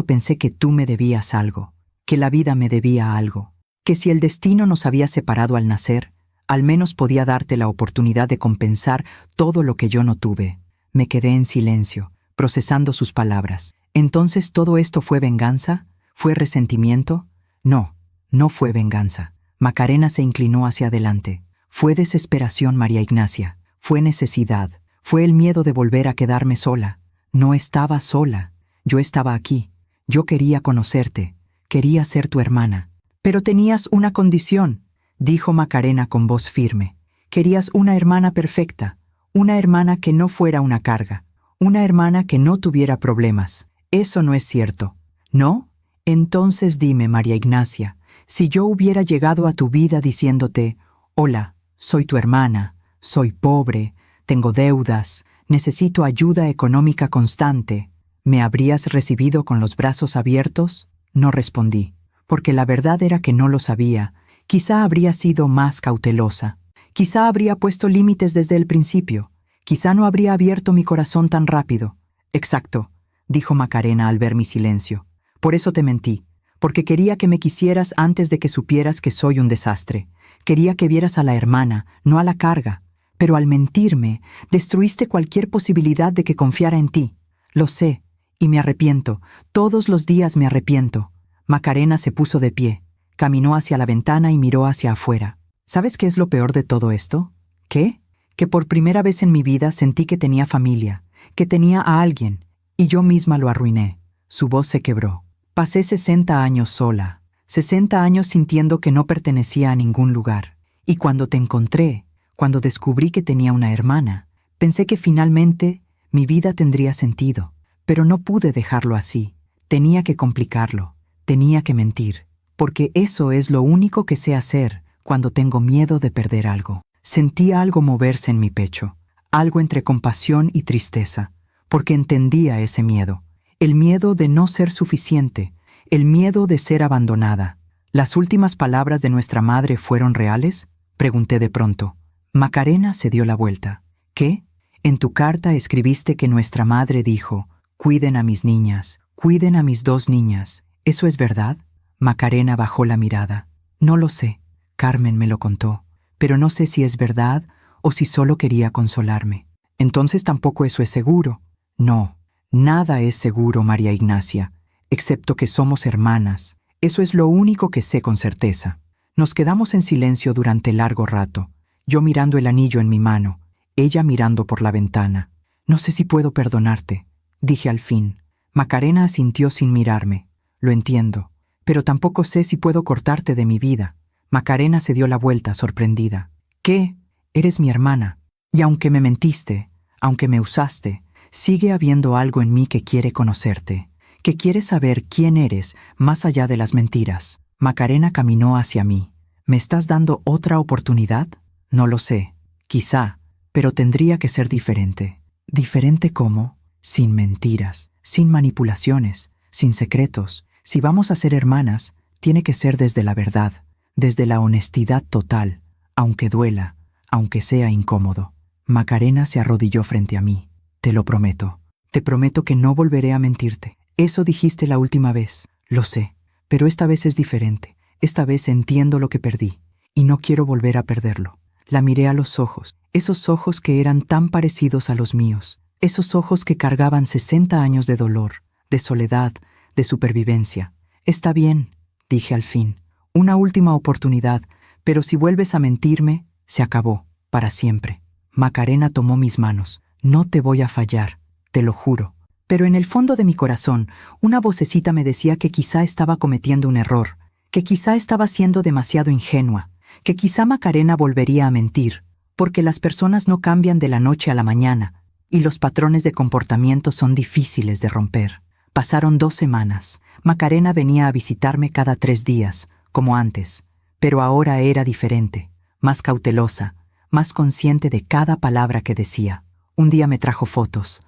pensé que tú me debías algo, que la vida me debía algo, que si el destino nos había separado al nacer, al menos podía darte la oportunidad de compensar todo lo que yo no tuve. Me quedé en silencio, procesando sus palabras. ¿Entonces todo esto fue venganza? ¿Fue resentimiento? No, no fue venganza. Macarena se inclinó hacia adelante. Fue desesperación, María Ignacia. Fue necesidad. Fue el miedo de volver a quedarme sola. No estaba sola. Yo estaba aquí. Yo quería conocerte. Quería ser tu hermana. Pero tenías una condición, dijo Macarena con voz firme. Querías una hermana perfecta, una hermana que no fuera una carga, una hermana que no tuviera problemas. Eso no es cierto, ¿no? Entonces dime, María Ignacia, si yo hubiera llegado a tu vida diciéndote, hola, soy tu hermana, soy pobre, tengo deudas, necesito ayuda económica constante, ¿me habrías recibido con los brazos abiertos? No respondí, porque la verdad era que no lo sabía. Quizá habría sido más cautelosa. Quizá habría puesto límites desde el principio. Quizá no habría abierto mi corazón tan rápido. Exacto, dijo Macarena al ver mi silencio. Por eso te mentí, porque quería que me quisieras antes de que supieras que soy un desastre. Quería que vieras a la hermana, no a la carga. Pero al mentirme, destruiste cualquier posibilidad de que confiara en ti. Lo sé, y me arrepiento. Todos los días me arrepiento. Macarena se puso de pie, caminó hacia la ventana y miró hacia afuera. ¿Sabes qué es lo peor de todo esto? ¿Qué? Que por primera vez en mi vida sentí que tenía familia, que tenía a alguien, y yo misma lo arruiné. Su voz se quebró. Pasé 60 años sola, 60 años sintiendo que no pertenecía a ningún lugar. Y cuando te encontré, cuando descubrí que tenía una hermana, pensé que finalmente mi vida tendría sentido. Pero no pude dejarlo así. Tenía que complicarlo. Tenía que mentir. Porque eso es lo único que sé hacer cuando tengo miedo de perder algo. Sentía algo moverse en mi pecho. Algo entre compasión y tristeza. Porque entendía ese miedo. El miedo de no ser suficiente. El miedo de ser abandonada. ¿Las últimas palabras de nuestra madre fueron reales? Pregunté de pronto. Macarena se dio la vuelta. ¿Qué? En tu carta escribiste que nuestra madre dijo, cuiden a mis niñas, cuiden a mis 2 niñas. ¿Eso es verdad? Macarena bajó la mirada. No lo sé. Carmen me lo contó. Pero no sé si es verdad o si solo quería consolarme. Entonces tampoco eso es seguro. No, nada es seguro, María Ignacia, excepto que somos hermanas. Eso es lo único que sé con certeza. Nos quedamos en silencio durante largo rato. Yo mirando el anillo en mi mano, ella mirando por la ventana. No sé si puedo perdonarte, dije al fin. Macarena asintió sin mirarme. Lo entiendo, pero tampoco sé si puedo cortarte de mi vida. Macarena se dio la vuelta, sorprendida. ¿Qué? Eres mi hermana. Y aunque me mentiste, aunque me usaste, sigue habiendo algo en mí que quiere conocerte, que quiere saber quién eres más allá de las mentiras. Macarena caminó hacia mí. ¿Me estás dando otra oportunidad? No lo sé. Quizá, pero tendría que ser diferente. ¿Diferente cómo? Sin mentiras, sin manipulaciones, sin secretos. Si vamos a ser hermanas, tiene que ser desde la verdad, desde la honestidad total, aunque duela, aunque sea incómodo. Macarena se arrodilló frente a mí. Te lo prometo. Te prometo que no volveré a mentirte. Eso dijiste la última vez. Lo sé, pero esta vez es diferente. Esta vez entiendo lo que perdí, y no quiero volver a perderlo. La miré a los ojos, esos ojos que eran tan parecidos a los míos, esos ojos que cargaban 60 años de dolor, de soledad, de supervivencia. Está bien, dije al fin, una última oportunidad, pero si vuelves a mentirme, se acabó, para siempre. Macarena tomó mis manos. No te voy a fallar, te lo juro. Pero en el fondo de mi corazón, una vocecita me decía que quizá estaba cometiendo un error, que quizá estaba siendo demasiado ingenua, que quizá Macarena volvería a mentir, porque las personas no cambian de la noche a la mañana, y los patrones de comportamiento son difíciles de romper. Pasaron 2 semanas. Macarena venía a visitarme cada 3 días, como antes, pero ahora era diferente, más cautelosa, más consciente de cada palabra que decía. Un día me trajo fotos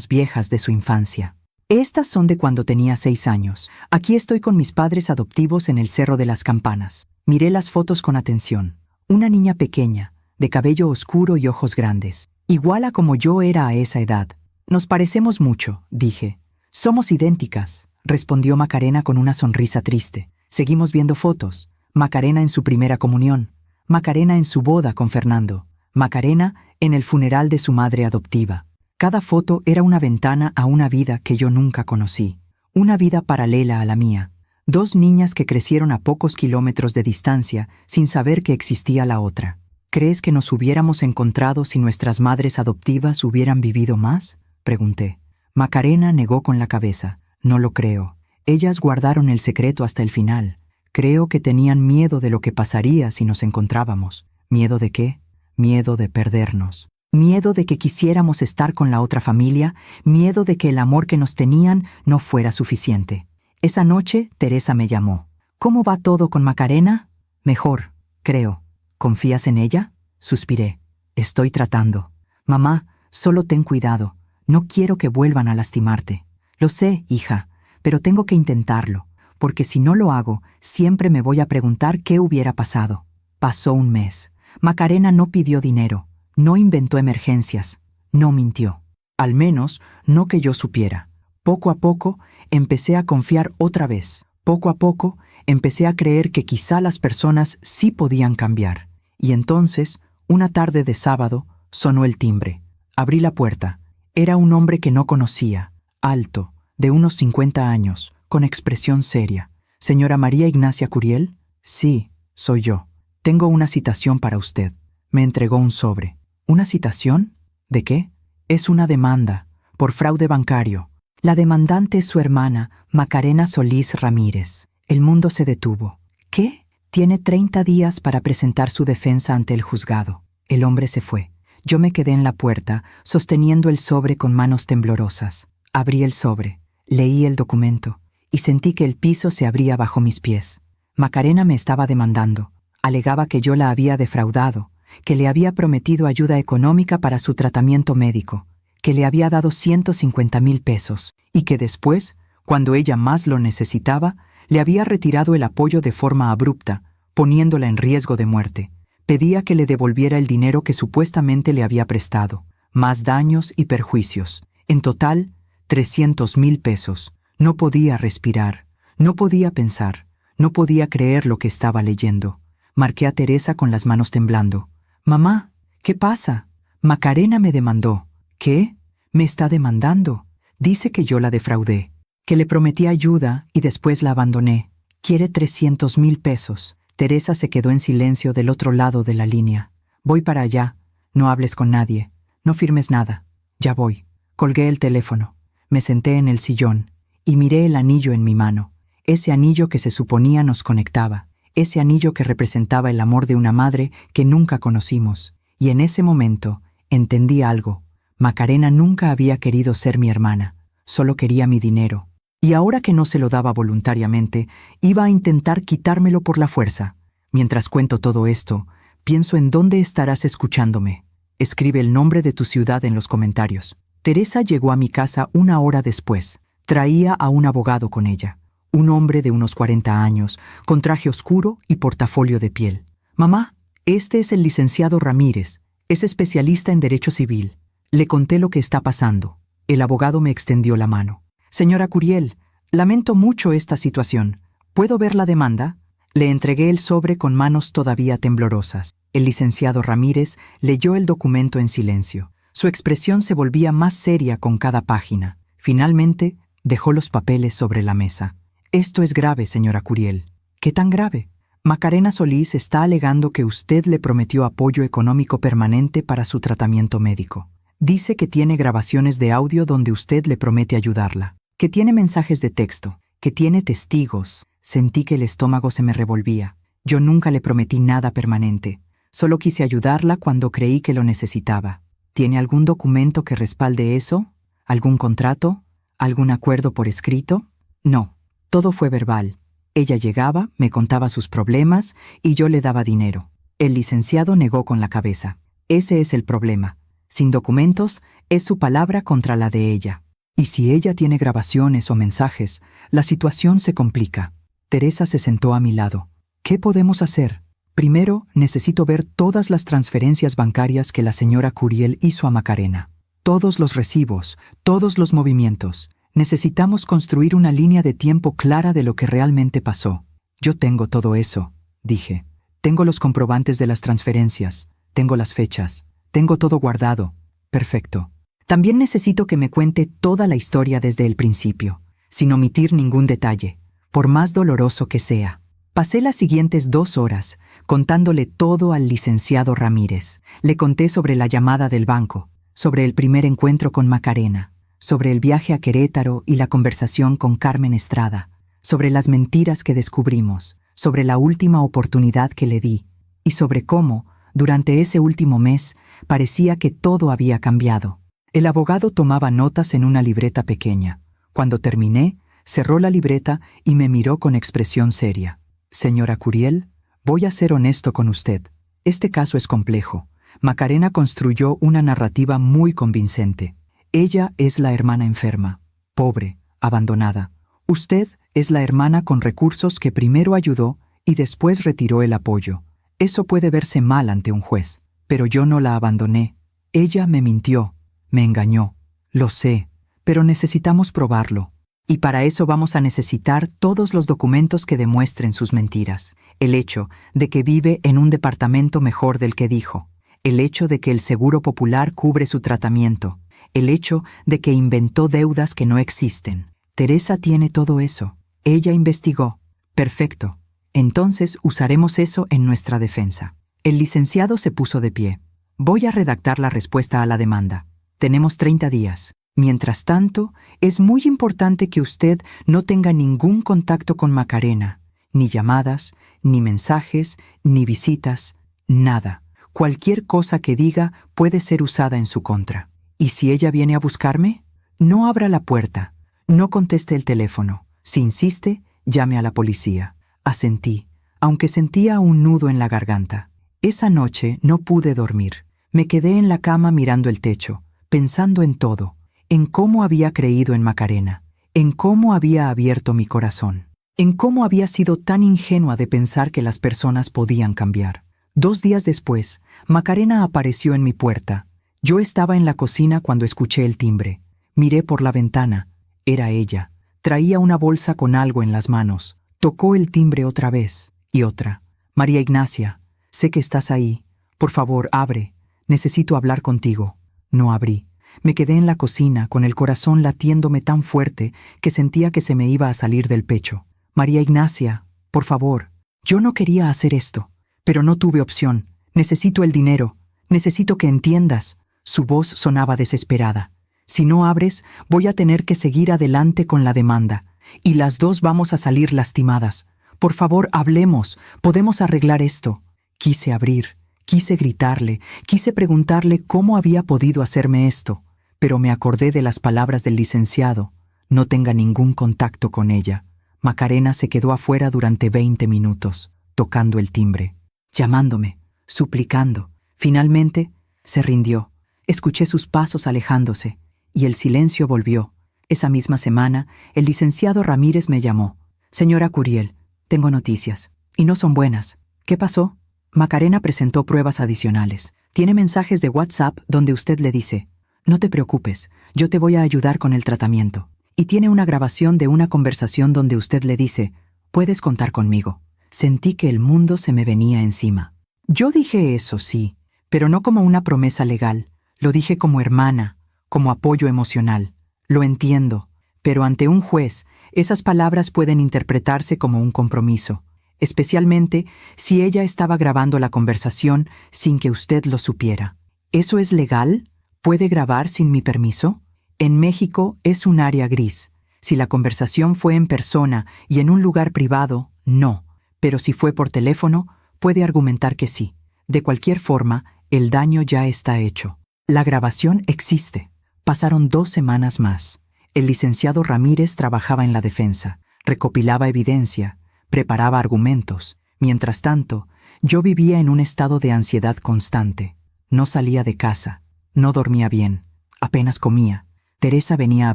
viejas de su infancia. Estas son de cuando tenía 6 años. Aquí estoy con mis padres adoptivos en el Cerro de las Campanas. Miré las fotos con atención. Una niña pequeña, de cabello oscuro y ojos grandes, igual a como yo era a esa edad. Nos parecemos mucho, dije. Somos idénticas, respondió Macarena con una sonrisa triste. Seguimos viendo fotos. Macarena en su primera comunión, Macarena en su boda con Fernando, Macarena en el funeral de su madre adoptiva. Cada foto era una ventana a una vida que yo nunca conocí, una vida paralela a la mía. 2 niñas que crecieron a pocos kilómetros de distancia sin saber que existía la otra. ¿Crees que nos hubiéramos encontrado si nuestras madres adoptivas hubieran vivido más?, pregunté. Macarena negó con la cabeza. No lo creo. Ellas guardaron el secreto hasta el final. Creo que tenían miedo de lo que pasaría si nos encontrábamos. ¿Miedo de qué? Miedo de perdernos. Miedo de que quisiéramos estar con la otra familia, miedo de que el amor que nos tenían no fuera suficiente. Esa noche, Teresa me llamó. ¿Cómo va todo con Macarena? Mejor, creo. ¿Confías en ella? Suspiré. Estoy tratando. Mamá, solo ten cuidado. No quiero que vuelvan a lastimarte. Lo sé, hija, pero tengo que intentarlo, porque si no lo hago, siempre me voy a preguntar qué hubiera pasado. Pasó un mes. Macarena no pidió dinero. No inventó emergencias, no mintió. Al menos, no que yo supiera. Poco a poco, empecé a confiar otra vez. Poco a poco, empecé a creer que quizá las personas sí podían cambiar. Y entonces, una tarde de sábado, sonó el timbre. Abrí la puerta. Era un hombre que no conocía, alto, de unos 50 años, con expresión seria. «¿Señora María Ignacia Curiel?» «Sí, soy yo. Tengo una citación para usted». Me entregó un sobre. ¿Una citación? ¿De qué? Es una demanda, por fraude bancario. La demandante es su hermana, Macarena Solís Ramírez. El mundo se detuvo. ¿Qué? Tiene 30 días para presentar su defensa ante el juzgado. El hombre se fue. Yo me quedé en la puerta, sosteniendo el sobre con manos temblorosas. Abrí el sobre, leí el documento, y sentí que el piso se abría bajo mis pies. Macarena me estaba demandando. Alegaba que yo la había defraudado, que le había prometido ayuda económica para su tratamiento médico, que le había dado 150,000 pesos, y que después, cuando ella más lo necesitaba, le había retirado el apoyo de forma abrupta, poniéndola en riesgo de muerte. Pedía que le devolviera el dinero que supuestamente le había prestado, más daños y perjuicios. En total, 300,000 pesos. No podía respirar, no podía pensar, no podía creer lo que estaba leyendo. Marqué a Teresa con las manos temblando. «Mamá, ¿qué pasa? Macarena me demandó». «¿Qué? Me está demandando. Dice que yo la defraudé, que le prometí ayuda y después la abandoné. Quiere 300,000 pesos». Teresa se quedó en silencio del otro lado de la línea. «Voy para allá. No hables con nadie. No firmes nada. Ya voy». Colgué el teléfono. Me senté en el sillón y miré el anillo en mi mano. Ese anillo que se suponía nos conectaba. Ese anillo que representaba el amor de una madre que nunca conocimos. Y en ese momento entendí algo. Macarena nunca había querido ser mi hermana. Solo quería mi dinero. Y ahora que no se lo daba voluntariamente, iba a intentar quitármelo por la fuerza. Mientras cuento todo esto, pienso en dónde estarás escuchándome. Escribe el nombre de tu ciudad en los comentarios. Teresa llegó a mi casa 1 hora después. Traía a un abogado con ella. Un hombre de unos 40 años, con traje oscuro y portafolio de piel. «Mamá, este es el licenciado Ramírez. Es especialista en derecho civil». Le conté lo que está pasando. El abogado me extendió la mano. «Señora Curiel, lamento mucho esta situación. ¿Puedo ver la demanda?» Le entregué el sobre con manos todavía temblorosas. El licenciado Ramírez leyó el documento en silencio. Su expresión se volvía más seria con cada página. Finalmente, dejó los papeles sobre la mesa. «Esto es grave, señora Curiel». «¿Qué tan grave?» «Macarena Solís está alegando que usted le prometió apoyo económico permanente para su tratamiento médico. Dice que tiene grabaciones de audio donde usted le promete ayudarla, que tiene mensajes de texto, que tiene testigos». Sentí que el estómago se me revolvía. Yo nunca le prometí nada permanente. Solo quise ayudarla cuando creí que lo necesitaba. ¿Tiene algún documento que respalde eso? ¿Algún contrato? ¿Algún acuerdo por escrito? No, todo fue verbal. Ella llegaba, me contaba sus problemas y yo le daba dinero. El licenciado negó con la cabeza. Ese es el problema. Sin documentos, es su palabra contra la de ella. Y si ella tiene grabaciones o mensajes, la situación se complica. Teresa se sentó a mi lado. ¿Qué podemos hacer? Primero, necesito ver todas las transferencias bancarias que la señora Curiel hizo a Macarena. Todos los recibos, todos los movimientos. Necesitamos construir una línea de tiempo clara de lo que realmente pasó. Yo tengo todo eso, dije. Tengo los comprobantes de las transferencias, tengo las fechas, tengo todo guardado. Perfecto. También necesito que me cuente toda la historia desde el principio, sin omitir ningún detalle, por más doloroso que sea. Pasé las siguientes 2 horas contándole todo al licenciado Ramírez. Le conté sobre la llamada del banco, sobre el primer encuentro con Macarena, sobre el viaje a Querétaro y la conversación con Carmen Estrada, sobre las mentiras que descubrimos, sobre la última oportunidad que le di, y sobre cómo, durante ese último mes, parecía que todo había cambiado. El abogado tomaba notas en una libreta pequeña. Cuando terminé, cerró la libreta y me miró con expresión seria. Señora Curiel, voy a ser honesto con usted. Este caso es complejo. Macarena construyó una narrativa muy convincente. Ella es la hermana enferma, pobre, abandonada. Usted es la hermana con recursos que primero ayudó y después retiró el apoyo. Eso puede verse mal ante un juez, pero yo no la abandoné. Ella me mintió, me engañó. Lo sé, pero necesitamos probarlo. Y para eso vamos a necesitar todos los documentos que demuestren sus mentiras. El hecho de que vive en un departamento mejor del que dijo. El hecho de que el Seguro Popular cubre su tratamiento. El hecho de que inventó deudas que no existen. Teresa tiene todo eso. Ella investigó. Perfecto. Entonces usaremos eso en nuestra defensa. El licenciado se puso de pie. Voy a redactar la respuesta a la demanda. Tenemos 30 días. Mientras tanto, es muy importante que usted no tenga ningún contacto con Macarena. Ni llamadas, ni mensajes, ni visitas, nada. Cualquier cosa que diga puede ser usada en su contra. ¿Y si ella viene a buscarme? No abra la puerta. No conteste el teléfono. Si insiste, llame a la policía. Asentí, aunque sentía un nudo en la garganta. Esa noche no pude dormir. Me quedé en la cama mirando el techo, pensando en todo, en cómo había creído en Macarena, en cómo había abierto mi corazón, en cómo había sido tan ingenua de pensar que las personas podían cambiar. 2 días después, Macarena apareció en mi puerta. Yo estaba en la cocina cuando escuché el timbre. Miré por la ventana. Era ella. Traía una bolsa con algo en las manos. Tocó el timbre otra vez y otra. María Ignacia, sé que estás ahí. Por favor, abre. Necesito hablar contigo. No abrí. Me quedé en la cocina con el corazón latiéndome tan fuerte que sentía que se me iba a salir del pecho. María Ignacia, por favor. Yo no quería hacer esto, pero no tuve opción. Necesito el dinero. Necesito que entiendas. Su voz sonaba desesperada. Si no abres, voy a tener que seguir adelante con la demanda. Y las 2 vamos a salir lastimadas. Por favor, hablemos. Podemos arreglar esto. Quise abrir. Quise gritarle, quise preguntarle cómo había podido hacerme esto, pero me acordé de las palabras del licenciado. No tenga ningún contacto con ella. Macarena se quedó afuera durante 20 minutos, tocando el timbre, llamándome, suplicando. Finalmente, se rindió. Escuché sus pasos alejándose, y el silencio volvió. Esa misma semana, el licenciado Ramírez me llamó. Señora Curiel, tengo noticias, y no son buenas. ¿Qué pasó? Macarena presentó pruebas adicionales. Tiene mensajes de WhatsApp donde usted le dice, no te preocupes, yo te voy a ayudar con el tratamiento. Y tiene una grabación de una conversación donde usted le dice, puedes contar conmigo. Sentí que el mundo se me venía encima. Yo dije eso, sí, pero no como una promesa legal. Lo dije como hermana, como apoyo emocional. Lo entiendo, pero ante un juez, esas palabras pueden interpretarse como un compromiso. Especialmente si ella estaba grabando la conversación sin que usted lo supiera. ¿Eso es legal? ¿Puede grabar sin mi permiso? En México es un área gris. Si la conversación fue en persona y en un lugar privado, no. Pero si fue por teléfono, puede argumentar que sí. De cualquier forma, el daño ya está hecho. La grabación existe. Pasaron 2 semanas más. El licenciado Ramírez trabajaba en la defensa, recopilaba evidencia, preparaba argumentos. Mientras tanto, yo vivía en un estado de ansiedad constante. No salía de casa, no dormía bien, apenas comía. Teresa venía a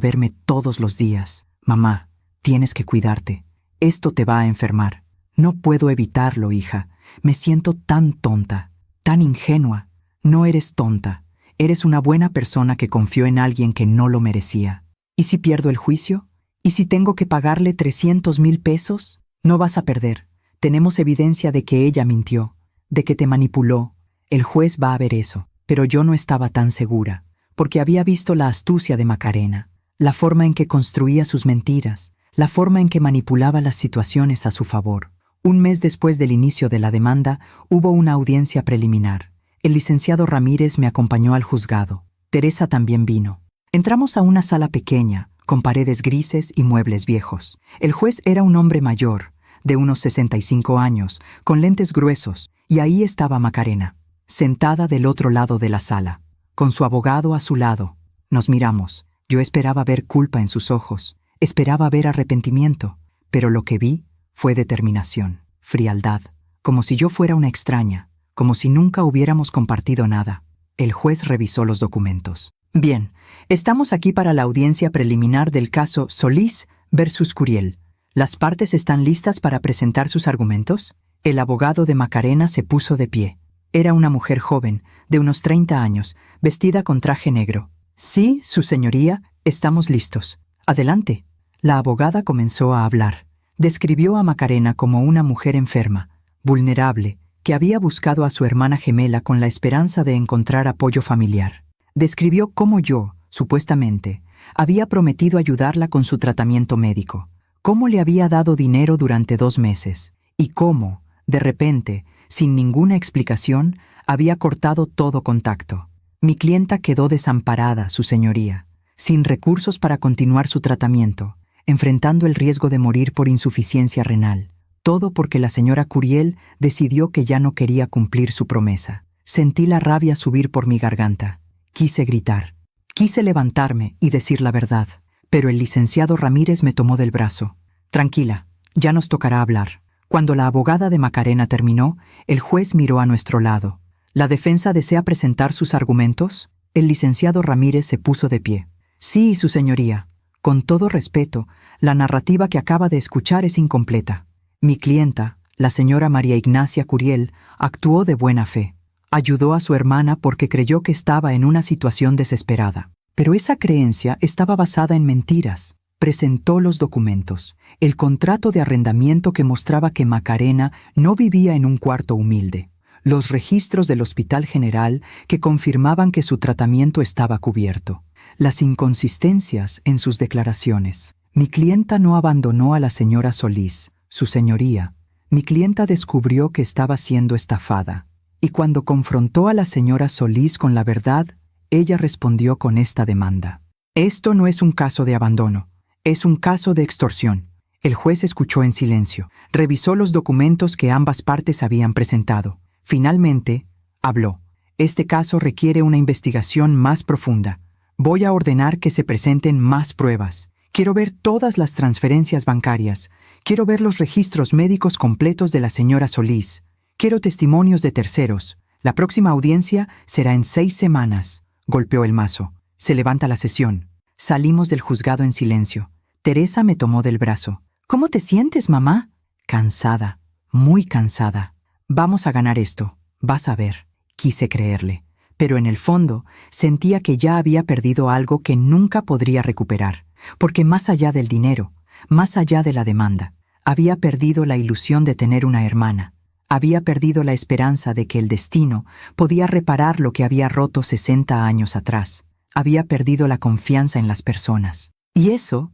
verme todos los días. Mamá, tienes que cuidarte. Esto te va a enfermar. No puedo evitarlo, hija. Me siento tan tonta, tan ingenua. No eres tonta. Eres una buena persona que confió en alguien que no lo merecía. ¿Y si pierdo el juicio? ¿Y si tengo que pagarle 300,000 pesos? No vas a perder. Tenemos evidencia de que ella mintió, de que te manipuló. El juez va a ver eso. Pero yo no estaba tan segura, porque había visto la astucia de Macarena, la forma en que construía sus mentiras, la forma en que manipulaba las situaciones a su favor. Un mes después del inicio de la demanda, hubo una audiencia preliminar. El licenciado Ramírez me acompañó al juzgado. Teresa también vino. Entramos a una sala pequeña, con paredes grises y muebles viejos. El juez era un hombre mayor, de unos 65 años, con lentes gruesos, y ahí estaba Macarena, sentada del otro lado de la sala, con su abogado a su lado. Nos miramos. Yo esperaba ver culpa en sus ojos, esperaba ver arrepentimiento, pero lo que vi fue determinación, frialdad, como si yo fuera una extraña, como si nunca hubiéramos compartido nada. El juez revisó los documentos. Bien, estamos aquí para la audiencia preliminar del caso Solís versus Curiel. ¿Las partes están listas para presentar sus argumentos? El abogado de Macarena se puso de pie. Era una mujer joven, de unos 30 años, vestida con traje negro. Sí, su señoría, estamos listos. Adelante. La abogada comenzó a hablar. Describió a Macarena como una mujer enferma, vulnerable, que había buscado a su hermana gemela con la esperanza de encontrar apoyo familiar. Describió cómo yo, supuestamente, había prometido ayudarla con su tratamiento médico, cómo le había dado dinero durante 2 meses, y cómo, de repente, sin ninguna explicación, había cortado todo contacto. Mi clienta quedó desamparada, su señoría, sin recursos para continuar su tratamiento, enfrentando el riesgo de morir por insuficiencia renal. Todo porque la señora Curiel decidió que ya no quería cumplir su promesa. Sentí la rabia subir por mi garganta. Quise gritar. Quise levantarme y decir la verdad, pero el licenciado Ramírez me tomó del brazo. Tranquila, ya nos tocará hablar. Cuando la abogada de Macarena terminó, el juez miró a nuestro lado. ¿La defensa desea presentar sus argumentos? El licenciado Ramírez se puso de pie. Sí, su señoría. Con todo respeto, la narrativa que acaba de escuchar es incompleta. Mi clienta, la señora María Ignacia Curiel, actuó de buena fe. Ayudó a su hermana porque creyó que estaba en una situación desesperada. Pero esa creencia estaba basada en mentiras. Presentó los documentos, el contrato de arrendamiento que mostraba que Macarena no vivía en un cuarto humilde, los registros del Hospital General que confirmaban que su tratamiento estaba cubierto, las inconsistencias en sus declaraciones. Mi clienta no abandonó a la señora Solís, su señoría. Mi clienta descubrió que estaba siendo estafada, y cuando confrontó a la señora Solís con la verdad, ella respondió con esta demanda. Esto no es un caso de abandono, es un caso de extorsión. El juez escuchó en silencio, revisó los documentos que ambas partes habían presentado. Finalmente, habló. Este caso requiere una investigación más profunda. Voy a ordenar que se presenten más pruebas. Quiero ver todas las transferencias bancarias. Quiero ver los registros médicos completos de la señora Solís. Quiero testimonios de terceros. La próxima audiencia será en 6 semanas. Golpeó el mazo. Se levanta la sesión. Salimos del juzgado en silencio. Teresa me tomó del brazo. ¿Cómo te sientes, mamá? Cansada, muy cansada. Vamos a ganar esto, vas a ver. Quise creerle, pero en el fondo sentía que ya había perdido algo que nunca podría recuperar, porque más allá del dinero, más allá de la demanda, había perdido la ilusión de tener una hermana. Había perdido la esperanza de que el destino podía reparar lo que había roto 60 años atrás. Había perdido la confianza en las personas. Y eso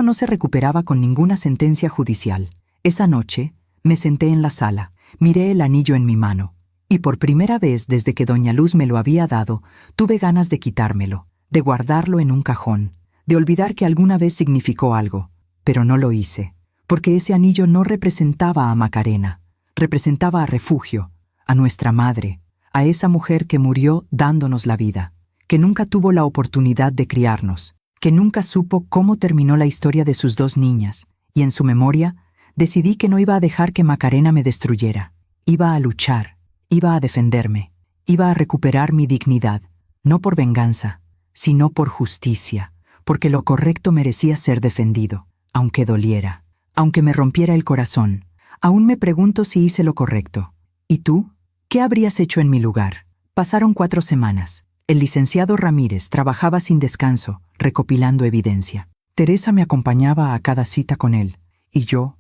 no se recuperaba con ninguna sentencia judicial. Esa noche me senté en la sala, miré el anillo en mi mano, y por primera vez desde que doña Luz me lo había dado, tuve ganas de quitármelo, de guardarlo en un cajón, de olvidar que alguna vez significó algo, pero no lo hice, porque ese anillo no representaba a Macarena, representaba a Refugio, a nuestra madre, a esa mujer que murió dándonos la vida, que nunca tuvo la oportunidad de criarnos, que nunca supo cómo terminó la historia de sus 2 niñas, y en su memoria decidí que no iba a dejar que Macarena me destruyera. Iba a luchar, iba a defenderme, iba a recuperar mi dignidad, no por venganza, sino por justicia, porque lo correcto merecía ser defendido, aunque doliera, aunque me rompiera el corazón. Aún me pregunto si hice lo correcto. ¿Y tú? ¿Qué habrías hecho en mi lugar? Pasaron 4 semanas. El licenciado Ramírez trabajaba sin descanso, recopilando evidencia. Teresa me acompañaba a cada cita con él, y yo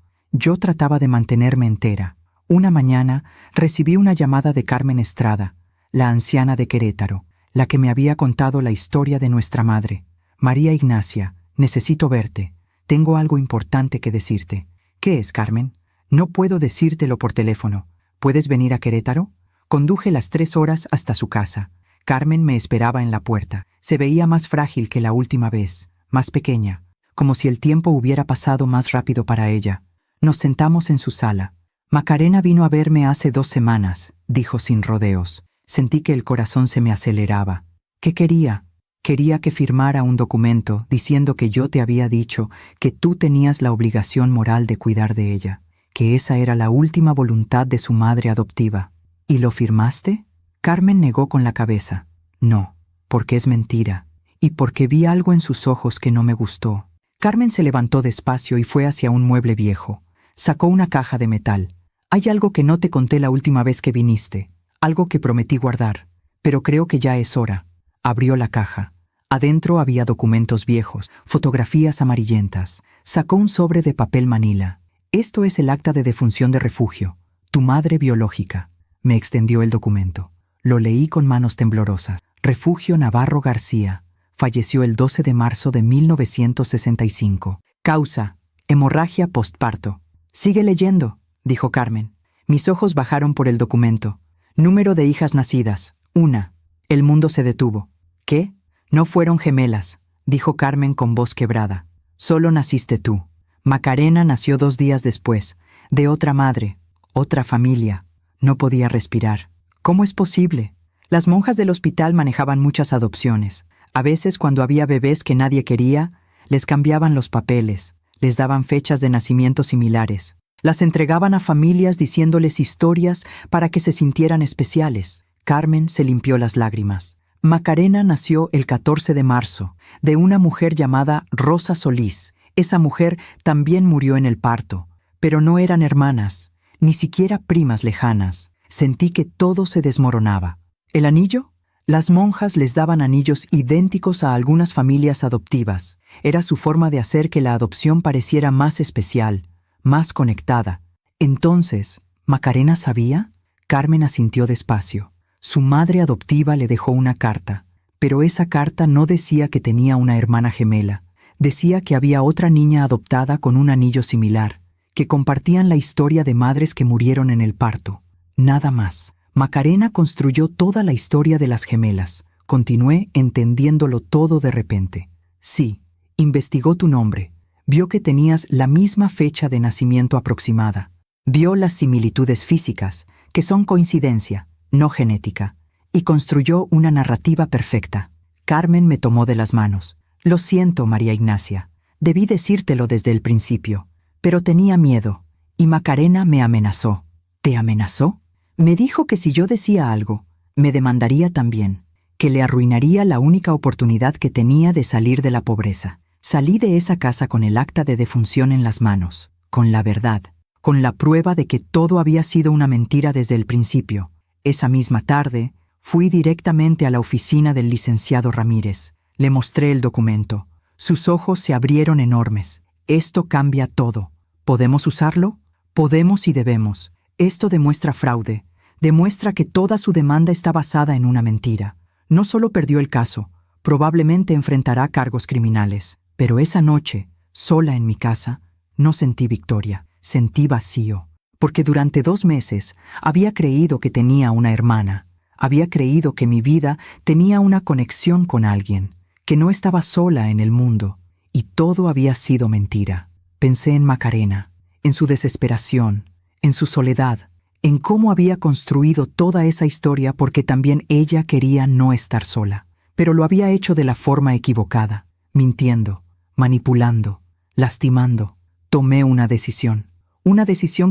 trataba de mantenerme entera. Una mañana recibí una llamada de Carmen Estrada, la anciana de Querétaro, la que me había contado la historia de nuestra madre. María Ignacia, necesito verte. Tengo algo importante que decirte. ¿Qué es, Carmen? No puedo decírtelo por teléfono. ¿Puedes venir a Querétaro? Conduje las 3 horas hasta su casa. Carmen me esperaba en la puerta. Se veía más frágil que la última vez, más pequeña, como si el tiempo hubiera pasado más rápido para ella. Nos sentamos en su sala. Macarena vino a verme hace 2 semanas, dijo sin rodeos. Sentí que el corazón se me aceleraba. ¿Qué quería? Quería que firmara un documento diciendo que yo te había dicho que tú tenías la obligación moral de cuidar de ella, que esa era la última voluntad de su madre adoptiva. ¿Y lo firmaste? Carmen negó con la cabeza. No, porque es mentira, y porque vi algo en sus ojos que no me gustó. Carmen se levantó despacio y fue hacia un mueble viejo. Sacó una caja de metal. Hay algo que no te conté la última vez que viniste, algo que prometí guardar, pero creo que ya es hora. Abrió la caja. Adentro había documentos viejos, fotografías amarillentas. Sacó un sobre de papel manila. Esto es el acta de defunción de Refugio, tu madre biológica. Me extendió el documento. Lo leí con manos temblorosas. Refugio Navarro García. Falleció el 12 de marzo de 1965. Causa: hemorragia postparto. Sigue leyendo, dijo Carmen. Mis ojos bajaron por el documento. Número de hijas nacidas: 1. El mundo se detuvo. ¿Qué? No fueron gemelas, dijo Carmen con voz quebrada. Solo naciste tú. Macarena nació 2 días después, de otra madre, otra familia. No podía respirar. ¿Cómo es posible? Las monjas del hospital manejaban muchas adopciones. A veces, cuando había bebés que nadie quería, les cambiaban los papeles, les daban fechas de nacimiento similares. Las entregaban a familias diciéndoles historias para que se sintieran especiales. Carmen se limpió las lágrimas. Macarena nació el 14 de marzo, de una mujer llamada Rosa Solís. Esa mujer también murió en el parto, pero no eran hermanas, ni siquiera primas lejanas. Sentí que todo se desmoronaba. ¿El anillo? Las monjas les daban anillos idénticos a algunas familias adoptivas. Era su forma de hacer que la adopción pareciera más especial, más conectada. Entonces, ¿Macarena sabía? Carmen asintió despacio. Su madre adoptiva le dejó una carta, pero esa carta no decía que tenía una hermana gemela. Decía que había otra niña adoptada con un anillo similar, que compartían la historia de madres que murieron en el parto. Nada más. Macarena construyó toda la historia de las gemelas. Continué entendiéndolo todo de repente. Sí, investigó tu nombre. Vio que tenías la misma fecha de nacimiento aproximada. Vio las similitudes físicas, que son coincidencia, no genética, y construyó una narrativa perfecta. Carmen me tomó de las manos. Lo siento, María Ignacia. Debí decírtelo desde el principio, pero tenía miedo, y Macarena me amenazó. ¿Te amenazó? Me dijo que si yo decía algo, me demandaría también, que le arruinaría la única oportunidad que tenía de salir de la pobreza. Salí de esa casa con el acta de defunción en las manos, con la verdad, con la prueba de que todo había sido una mentira desde el principio. Esa misma tarde, fui directamente a la oficina del licenciado Ramírez. Le mostré el documento. Sus ojos se abrieron enormes. Esto cambia todo. ¿Podemos usarlo? Podemos y debemos. Esto demuestra fraude. Demuestra que toda su demanda está basada en una mentira. No solo perdió el caso, probablemente enfrentará cargos criminales. Pero esa noche, sola en mi casa, no sentí victoria, sentí vacío. Porque durante 2 meses había creído que tenía una hermana. Había creído que mi vida tenía una conexión con alguien, que no estaba sola en el mundo. Y todo había sido mentira. Pensé en Macarena. en su desesperación, en su soledad, en cómo había construido toda esa historia porque también ella quería no estar sola. Pero lo había hecho de la forma equivocada, mintiendo, manipulando, lastimando. Tomé una decisión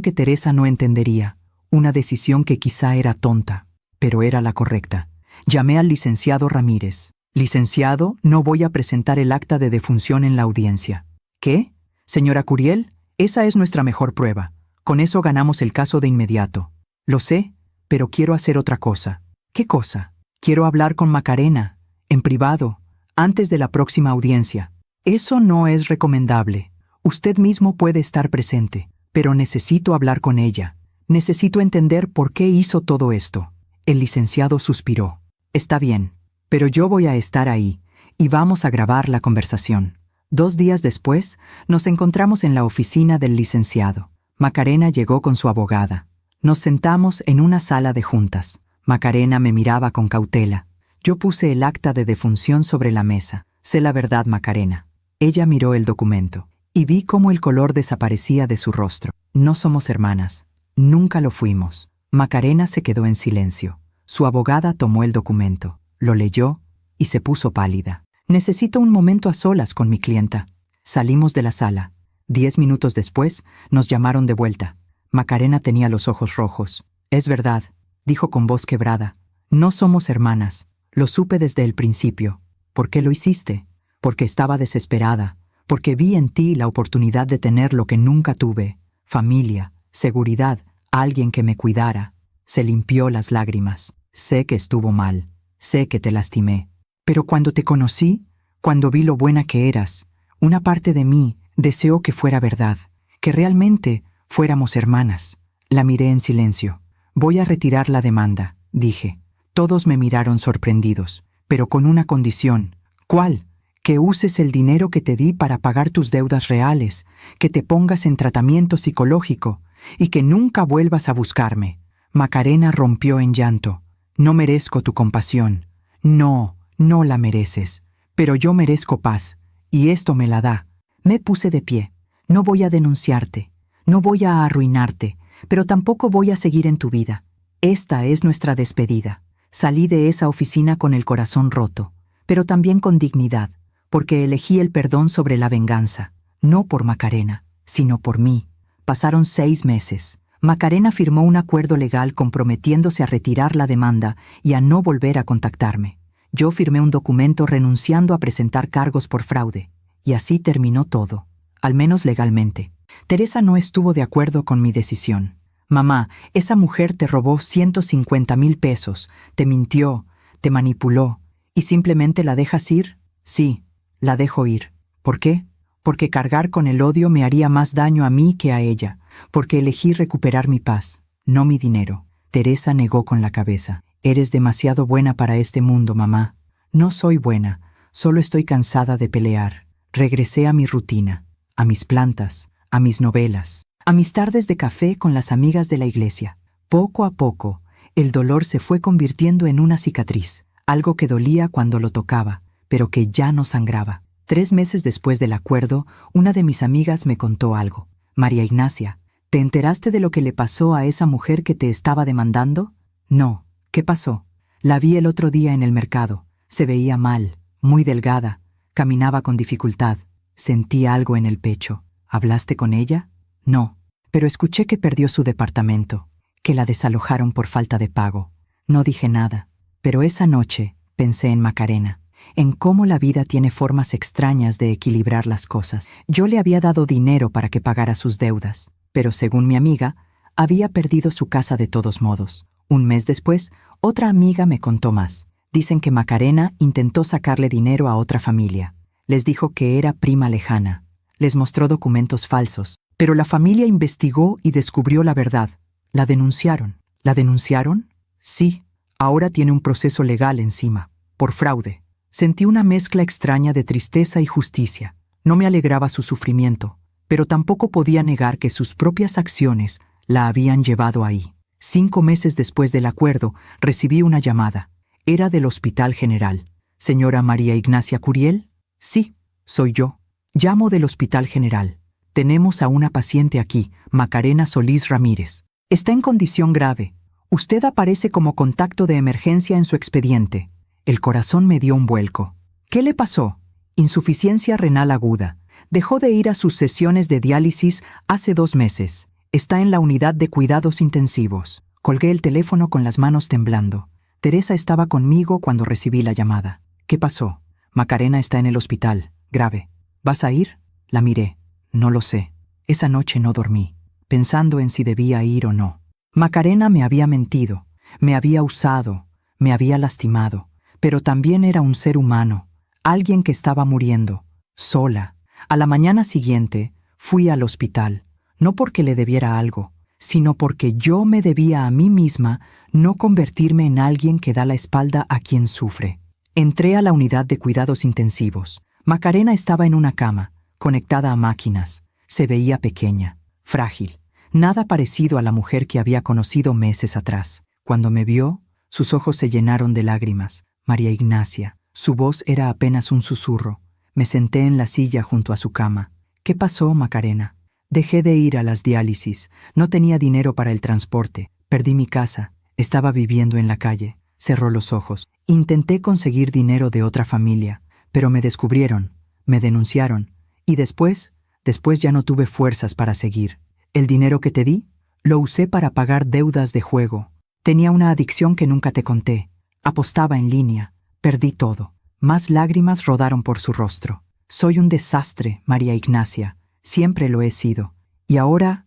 que Teresa no entendería, una decisión que quizá era tonta, pero era la correcta. Llamé al licenciado Ramírez. Licenciado, no voy a presentar el acta de defunción en la audiencia. ¿Qué? Señora Curiel, esa es nuestra mejor prueba. Con eso ganamos el caso de inmediato. Lo sé, pero quiero hacer otra cosa. ¿Qué cosa? Quiero hablar con Macarena, en privado, antes de la próxima audiencia. Eso no es recomendable. Usted mismo puede estar presente, pero necesito hablar con ella. Necesito entender por qué hizo todo esto. El licenciado suspiró. Está bien, pero yo voy a estar ahí, y vamos a grabar la conversación. 2 días después, nos encontramos en la oficina del licenciado. Macarena llegó con su abogada. Nos sentamos en una sala de juntas. Macarena me miraba con cautela. Yo puse el acta de defunción sobre la mesa. Sé la verdad, Macarena. Ella miró el documento, y vi cómo el color desaparecía de su rostro. No somos hermanas. Nunca lo fuimos. Macarena se quedó en silencio. Su abogada tomó el documento, lo leyó y se puso pálida. Necesito un momento a solas con mi clienta. Salimos de la sala. 10 minutos después, nos llamaron de vuelta. Macarena tenía los ojos rojos. Es verdad, dijo con voz quebrada. No somos hermanas. Lo supe desde el principio. ¿Por qué lo hiciste? Porque estaba desesperada. Porque vi en ti la oportunidad de tener lo que nunca tuve. Familia, seguridad, alguien que me cuidara. Se limpió las lágrimas. Sé que estuvo mal. Sé que te lastimé. Pero cuando te conocí, cuando vi lo buena que eras, una parte de mí deseó que fuera verdad, que realmente fuéramos hermanas. La miré en silencio. Voy a retirar la demanda, dije. Todos me miraron sorprendidos, pero con una condición. ¿Cuál? Que uses el dinero que te di para pagar tus deudas reales, que te pongas en tratamiento psicológico y que nunca vuelvas a buscarme. Macarena rompió en llanto. No merezco tu compasión. No la mereces. Pero yo merezco paz, y esto me la da. Me puse de pie. No voy a denunciarte. No voy a arruinarte, pero tampoco voy a seguir en tu vida. Esta es nuestra despedida. Salí de esa oficina con el corazón roto, pero también con dignidad, porque elegí el perdón sobre la venganza, no por Macarena, sino por mí. Pasaron 6 meses. Macarena firmó un acuerdo legal comprometiéndose a retirar la demanda y a no volver a contactarme. Yo firmé un documento renunciando a presentar cargos por fraude, y así terminó todo, al menos legalmente. Teresa no estuvo de acuerdo con mi decisión. Mamá, esa mujer te robó 150,000 pesos, te mintió, te manipuló, ¿y simplemente la dejas ir? Sí, la dejo ir. ¿Por qué? Porque cargar con el odio me haría más daño a mí que a ella, porque elegí recuperar mi paz, no mi dinero. Teresa negó con la cabeza. Eres demasiado buena para este mundo, mamá. No soy buena, solo estoy cansada de pelear. Regresé a mi rutina, a mis plantas, a mis novelas, a mis tardes de café con las amigas de la iglesia. Poco a poco, el dolor se fue convirtiendo en una cicatriz, algo que dolía cuando lo tocaba, pero que ya no sangraba. 3 meses después del acuerdo, una de mis amigas me contó algo. María Ignacia, ¿te enteraste de lo que le pasó a esa mujer que te estaba demandando? No. ¿Qué pasó? La vi el otro día en el mercado. Se veía mal, muy delgada, caminaba con dificultad. Sentí algo en el pecho. ¿Hablaste con ella? No, pero escuché que perdió su departamento, que la desalojaron por falta de pago. No dije nada, pero esa noche pensé en Macarena, en cómo la vida tiene formas extrañas de equilibrar las cosas. Yo le había dado dinero para que pagara sus deudas, pero según mi amiga, había perdido su casa de todos modos. Un mes después, otra amiga me contó más. Dicen que Macarena intentó sacarle dinero a otra familia. Les dijo que era prima lejana. Les mostró documentos falsos. Pero la familia investigó y descubrió la verdad. La denunciaron. ¿La denunciaron? Sí. Ahora tiene un proceso legal encima, por fraude. Sentí una mezcla extraña de tristeza y justicia. No me alegraba su sufrimiento, pero tampoco podía negar que sus propias acciones la habían llevado ahí. 5 meses después del acuerdo, recibí una llamada. Era del Hospital General. ¿Señora María Ignacia Curiel? Sí, soy yo. Llamo del Hospital General. Tenemos a una paciente aquí, Macarena Solís Ramírez. Está en condición grave. Usted aparece como contacto de emergencia en su expediente. El corazón me dio un vuelco. ¿Qué le pasó? Insuficiencia renal aguda. Dejó de ir a sus sesiones de diálisis hace 2 meses. Está en la unidad de cuidados intensivos. Colgué el teléfono con las manos temblando. Teresa estaba conmigo cuando recibí la llamada. ¿Qué pasó? Macarena está en el hospital. Grave. ¿Vas a ir? La miré. No lo sé. Esa noche no dormí, pensando en si debía ir o no. Macarena me había mentido, me había usado, me había lastimado, pero también era un ser humano, alguien que estaba muriendo, sola. A la mañana siguiente fui al hospital, no porque le debiera algo, sino porque yo me debía a mí misma no convertirme en alguien que da la espalda a quien sufre. Entré a la unidad de cuidados intensivos. Macarena estaba en una cama, conectada a máquinas. Se veía pequeña, frágil, nada parecido a la mujer que había conocido meses atrás. Cuando me vio, sus ojos se llenaron de lágrimas. María Ignacia. Su voz era apenas un susurro. Me senté en la silla junto a su cama. ¿Qué pasó, Macarena? Dejé de ir a las diálisis. No tenía dinero para el transporte. Perdí mi casa. Estaba viviendo en la calle. Cerró los ojos. Intenté conseguir dinero de otra familia, pero me descubrieron, me denunciaron. Y después ya no tuve fuerzas para seguir. El dinero que te di, lo usé para pagar deudas de juego. Tenía una adicción que nunca te conté. Apostaba en línea. Perdí todo. Más lágrimas rodaron por su rostro. Soy un desastre, María Ignacia. Siempre lo he sido. Y ahora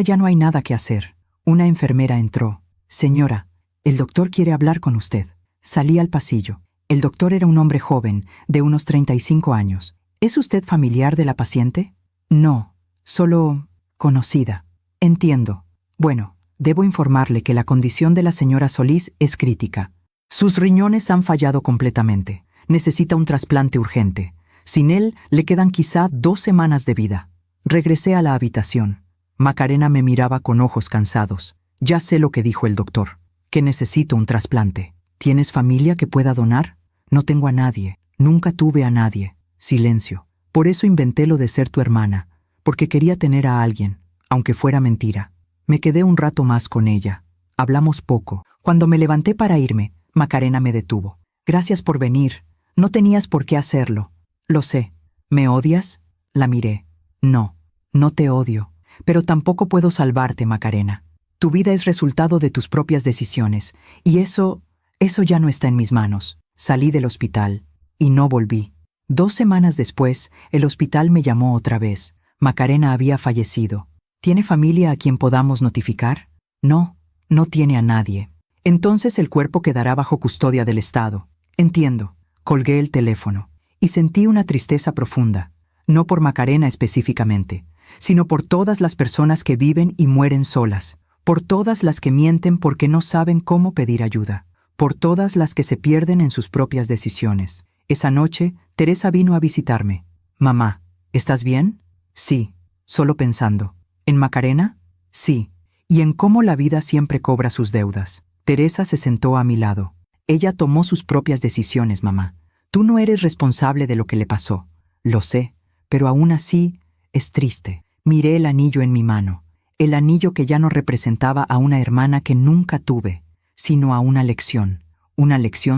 ya no hay nada que hacer. Una enfermera entró. Señora, el doctor quiere hablar con usted. Salí al pasillo. El doctor era un hombre joven, de unos 35 años. ¿Es usted familiar de la paciente? No, solo conocida. Entiendo. Bueno, debo informarle que la condición de la señora Solís es crítica. Sus riñones han fallado completamente. Necesita un trasplante urgente. Sin él, le quedan quizá 2 semanas de vida. Regresé a la habitación. Macarena me miraba con ojos cansados. Ya sé lo que dijo el doctor, que necesito un trasplante. ¿Tienes familia que pueda donar? No tengo a nadie. Nunca tuve a nadie. Silencio. Por eso inventé lo de ser tu hermana, porque quería tener a alguien, aunque fuera mentira. Me quedé un rato más con ella. Hablamos poco. Cuando me levanté para irme, Macarena me detuvo. Gracias por venir. No tenías por qué hacerlo. Lo sé. ¿Me odias? La miré. No, no te odio, pero tampoco puedo salvarte, Macarena. Tu vida es resultado de tus propias decisiones, y eso ya no está en mis manos. Salí del hospital, y no volví. 2 semanas después, el hospital me llamó otra vez. Macarena había fallecido. ¿Tiene familia a quien podamos notificar? No, no tiene a nadie. Entonces el cuerpo quedará bajo custodia del Estado. Entiendo. Colgué el teléfono, y sentí una tristeza profunda, no por Macarena específicamente, sino por todas las personas que viven y mueren solas, por todas las que mienten porque no saben cómo pedir ayuda, por todas las que se pierden en sus propias decisiones. Esa noche, Teresa vino a visitarme. Mamá, ¿estás bien? Sí, solo pensando. ¿En Macarena? Sí, y en cómo la vida siempre cobra sus deudas. Teresa se sentó a mi lado. Ella tomó sus propias decisiones, mamá. Tú no eres responsable de lo que le pasó. Lo sé, pero aún así es triste. Miré el anillo en mi mano, el anillo que ya no representaba a una hermana que nunca tuve, sino a una lección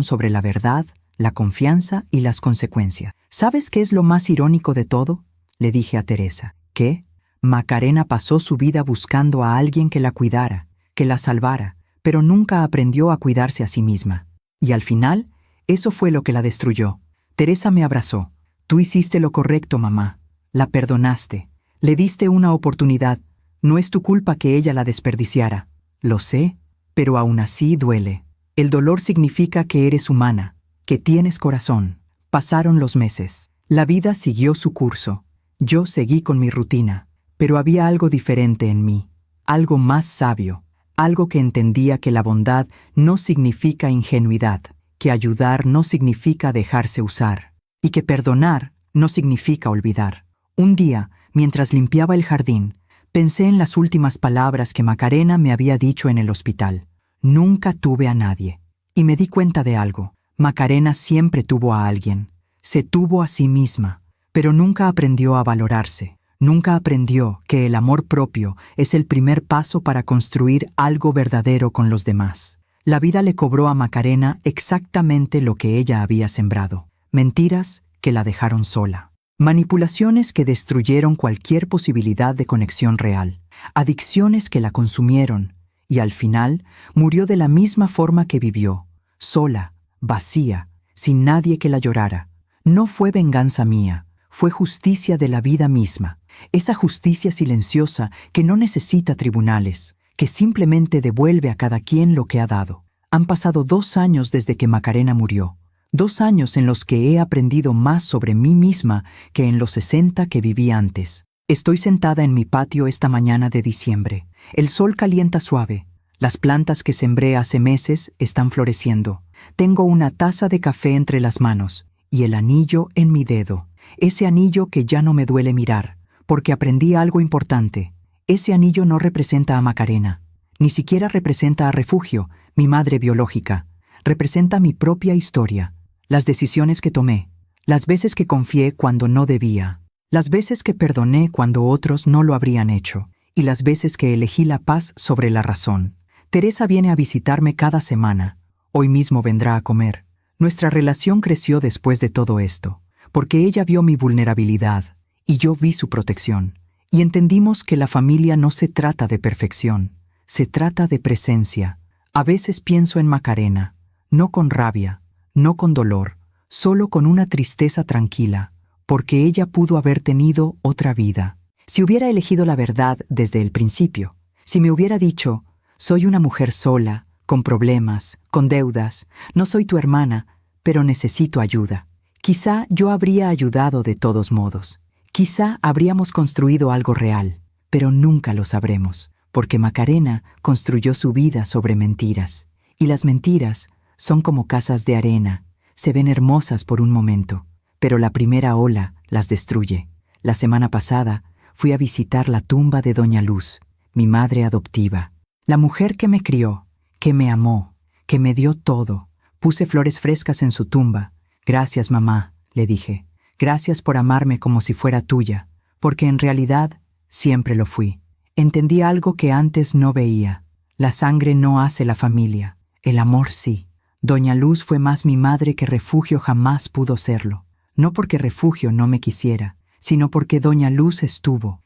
sobre la verdad, la confianza y las consecuencias. ¿Sabes qué es lo más irónico de todo? Le dije a Teresa. ¿Qué? Macarena pasó su vida buscando a alguien que la cuidara, que la salvara, pero nunca aprendió a cuidarse a sí misma. Y al final, eso fue lo que la destruyó. Teresa me abrazó. Tú hiciste lo correcto, mamá. La perdonaste. Le diste una oportunidad. No es tu culpa que ella la desperdiciara. Lo sé, pero aún así duele. El dolor significa que eres humana, que tienes corazón. Pasaron los meses. La vida siguió su curso. Yo seguí con mi rutina, pero había algo diferente en mí, algo más sabio, algo que entendía que la bondad no significa ingenuidad, que ayudar no significa dejarse usar, y que perdonar no significa olvidar. Un día, mientras limpiaba el jardín, pensé en las últimas palabras que Macarena me había dicho en el hospital. Nunca tuve a nadie. Y me di cuenta de algo. Macarena siempre tuvo a alguien. Se tuvo a sí misma, pero nunca aprendió a valorarse. Nunca aprendió que el amor propio es el primer paso para construir algo verdadero con los demás. La vida le cobró a Macarena exactamente lo que ella había sembrado: mentiras que la dejaron sola, manipulaciones que destruyeron cualquier posibilidad de conexión real, adicciones que la consumieron, y al final murió de la misma forma que vivió, sola, vacía, sin nadie que la llorara. No fue venganza mía, fue justicia de la vida misma, esa justicia silenciosa que no necesita tribunales, que simplemente devuelve a cada quien lo que ha dado. Han pasado 2 años desde que Macarena murió, 2 años en los que he aprendido más sobre mí misma que en los 60 que viví antes. Estoy sentada en mi patio esta mañana de diciembre. El sol calienta suave. Las plantas que sembré hace meses están floreciendo. Tengo una taza de café entre las manos y el anillo en mi dedo. Ese anillo que ya no me duele mirar, porque aprendí algo importante. Ese anillo no representa a Macarena, ni siquiera representa a Refugio, mi madre biológica. Representa mi propia historia, las decisiones que tomé, las veces que confié cuando no debía, las veces que perdoné cuando otros no lo habrían hecho, y las veces que elegí la paz sobre la razón. Teresa viene a visitarme cada semana. Hoy mismo vendrá a comer. Nuestra relación creció después de todo esto, porque ella vio mi vulnerabilidad y yo vi su protección. Y entendimos que la familia no se trata de perfección, se trata de presencia. A veces pienso en Macarena, no con rabia, no con dolor, solo con una tristeza tranquila, porque ella pudo haber tenido otra vida. Si hubiera elegido la verdad desde el principio, si me hubiera dicho: soy una mujer sola, con problemas, con deudas, no soy tu hermana, pero necesito ayuda, quizá yo habría ayudado de todos modos. Quizá habríamos construido algo real, pero nunca lo sabremos, porque Macarena construyó su vida sobre mentiras. Y las mentiras son como casas de arena, se ven hermosas por un momento, pero la primera ola las destruye. La semana pasada fui a visitar la tumba de Doña Luz, mi madre adoptiva, la mujer que me crió, que me amó, que me dio todo. Puse flores frescas en su tumba. Gracias, mamá, le dije. Gracias por amarme como si fuera tuya, porque en realidad siempre lo fui. Entendí algo que antes no veía. La sangre no hace la familia, el amor sí. Doña Luz fue más mi madre que Refugio jamás pudo serlo. No porque Refugio no me quisiera, sino porque Doña Luz estuvo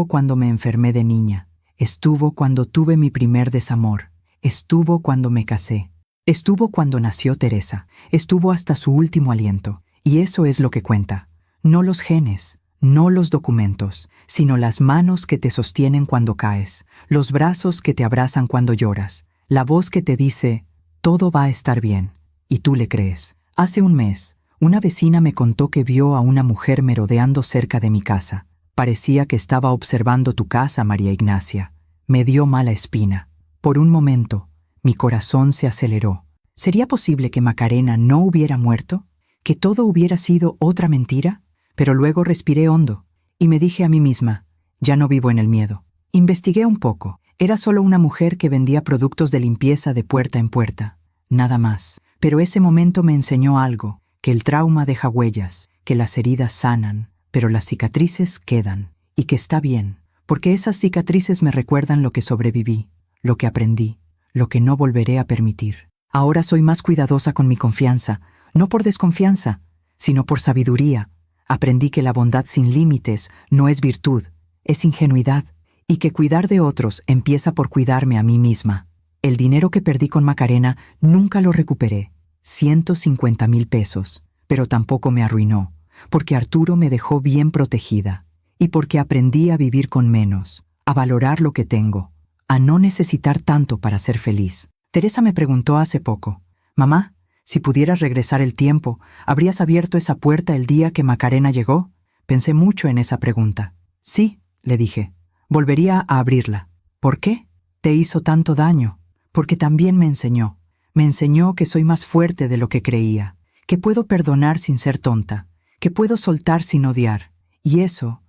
cuando me enfermé de niña, estuvo cuando tuve mi primer desamor, estuvo cuando me casé, estuvo cuando nació Teresa, estuvo hasta su último aliento. Y eso es lo que cuenta, no los genes, no los documentos, sino las manos que te sostienen cuando caes, los brazos que te abrazan cuando lloras, la voz que te dice: todo va a estar bien, y tú le crees. Hace un mes, una vecina me contó que vio a una mujer merodeando cerca de mi casa. Parecía que estaba observando tu casa, María Ignacia. Me dio mala espina. Por un momento, mi corazón se aceleró. ¿Sería posible que Macarena no hubiera muerto? ¿Que todo hubiera sido otra mentira? Pero luego respiré hondo y me dije a mí misma: ya no vivo en el miedo. Investigué un poco. Era solo una mujer que vendía productos de limpieza de puerta en puerta. Nada más. Pero ese momento me enseñó algo, que el trauma deja huellas, que las heridas sanan, pero las cicatrices quedan. Y que está bien, porque esas cicatrices me recuerdan lo que sobreviví, lo que aprendí, lo que no volveré a permitir. Ahora soy más cuidadosa con mi confianza, no por desconfianza, sino por sabiduría. Aprendí que la bondad sin límites no es virtud, es ingenuidad, y que cuidar de otros empieza por cuidarme a mí misma. El dinero que perdí con Macarena nunca lo recuperé, 150,000 pesos, pero tampoco me arruinó, porque Arturo me dejó bien protegida, y porque aprendí a vivir con menos, a valorar lo que tengo, a no necesitar tanto para ser feliz. Teresa me preguntó hace poco: mamá, si pudieras regresar el tiempo, ¿habrías abierto esa puerta el día que Macarena llegó? Pensé mucho en esa pregunta. Sí, le dije, volvería a abrirla. ¿Por qué? Te hizo tanto daño. Porque también me enseñó que soy más fuerte de lo que creía, que puedo perdonar sin ser tonta, que puedo soltar sin odiar. Y eso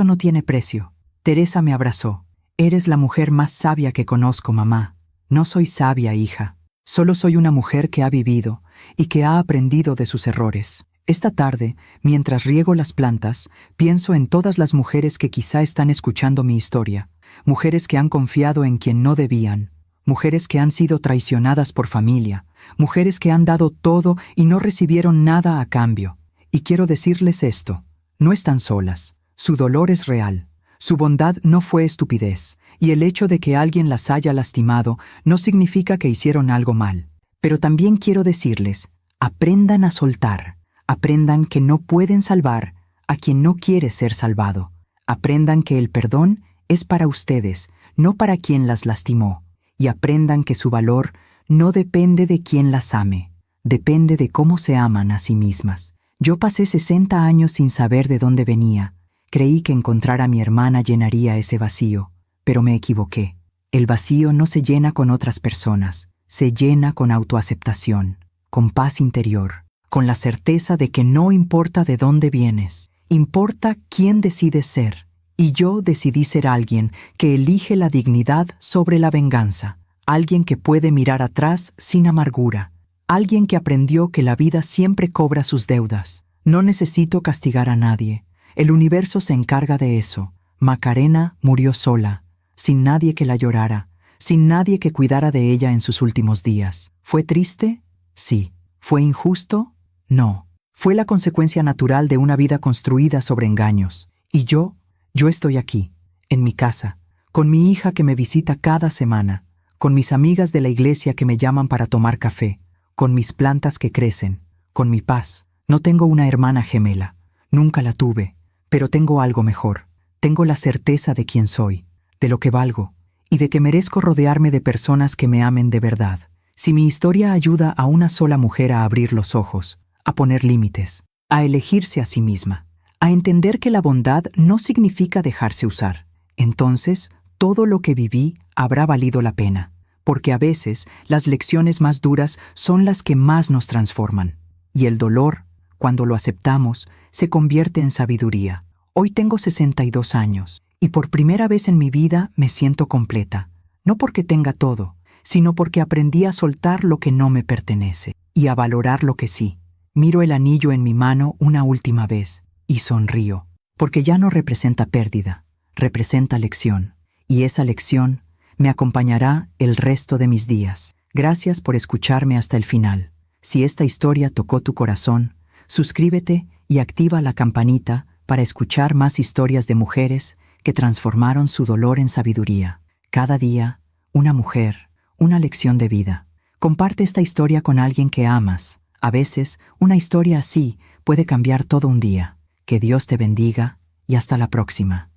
no tiene precio. Teresa me abrazó. Eres la mujer más sabia que conozco, mamá. No soy sabia, hija. Solo soy una mujer que ha vivido y que ha aprendido de sus errores. Esta tarde, mientras riego las plantas, pienso en todas las mujeres que quizá están escuchando mi historia, mujeres que han confiado en quien no debían, mujeres que han sido traicionadas por familia, mujeres que han dado todo y no recibieron nada a cambio. Y quiero decirles esto, no están solas, su dolor es real, su bondad no fue estupidez, y el hecho de que alguien las haya lastimado no significa que hicieron algo mal. Pero también quiero decirles, aprendan a soltar, aprendan que no pueden salvar a quien no quiere ser salvado, aprendan que el perdón es para ustedes, no para quien las lastimó, y aprendan que su valor no depende de quien las ame, depende de cómo se aman a sí mismas. Yo pasé 60 años sin saber de dónde venía. Creí que encontrar a mi hermana llenaría ese vacío, pero me equivoqué. El vacío no se llena con otras personas, se llena con autoaceptación, con paz interior, con la certeza de que no importa de dónde vienes, importa quién decides ser. Y yo decidí ser alguien que elige la dignidad sobre la venganza, alguien que puede mirar atrás sin amargura, alguien que aprendió que la vida siempre cobra sus deudas. No necesito castigar a nadie, el universo se encarga de eso. Macarena murió sola, sin nadie que la llorara, sin nadie que cuidara de ella en sus últimos días. ¿Fue triste? Sí. ¿Fue injusto? No. Fue la consecuencia natural de una vida construida sobre engaños. Y yo estoy aquí, en mi casa, con mi hija que me visita cada semana, con mis amigas de la iglesia que me llaman para tomar café, con mis plantas que crecen, con mi paz. No tengo una hermana gemela, nunca la tuve, pero tengo algo mejor. Tengo la certeza de quién soy, de lo que valgo, y de que merezco rodearme de personas que me amen de verdad. Si mi historia ayuda a una sola mujer a abrir los ojos, a poner límites, a elegirse a sí misma, a entender que la bondad no significa dejarse usar, entonces todo lo que viví habrá valido la pena, porque a veces las lecciones más duras son las que más nos transforman. Y el dolor, cuando lo aceptamos, se convierte en sabiduría. Hoy tengo 62 años, y por primera vez en mi vida me siento completa, no porque tenga todo, sino porque aprendí a soltar lo que no me pertenece, y a valorar lo que sí. Miro el anillo en mi mano una última vez, y sonrío, porque ya no representa pérdida, representa lección, y esa lección me acompañará el resto de mis días. Gracias por escucharme hasta el final. Si esta historia tocó tu corazón, suscríbete y activa la campanita para escuchar más historias de mujeres que transformaron su dolor en sabiduría. Cada día, una mujer, una lección de vida. Comparte esta historia con alguien que amas. A veces, una historia así puede cambiar todo un día. Que Dios te bendiga y hasta la próxima.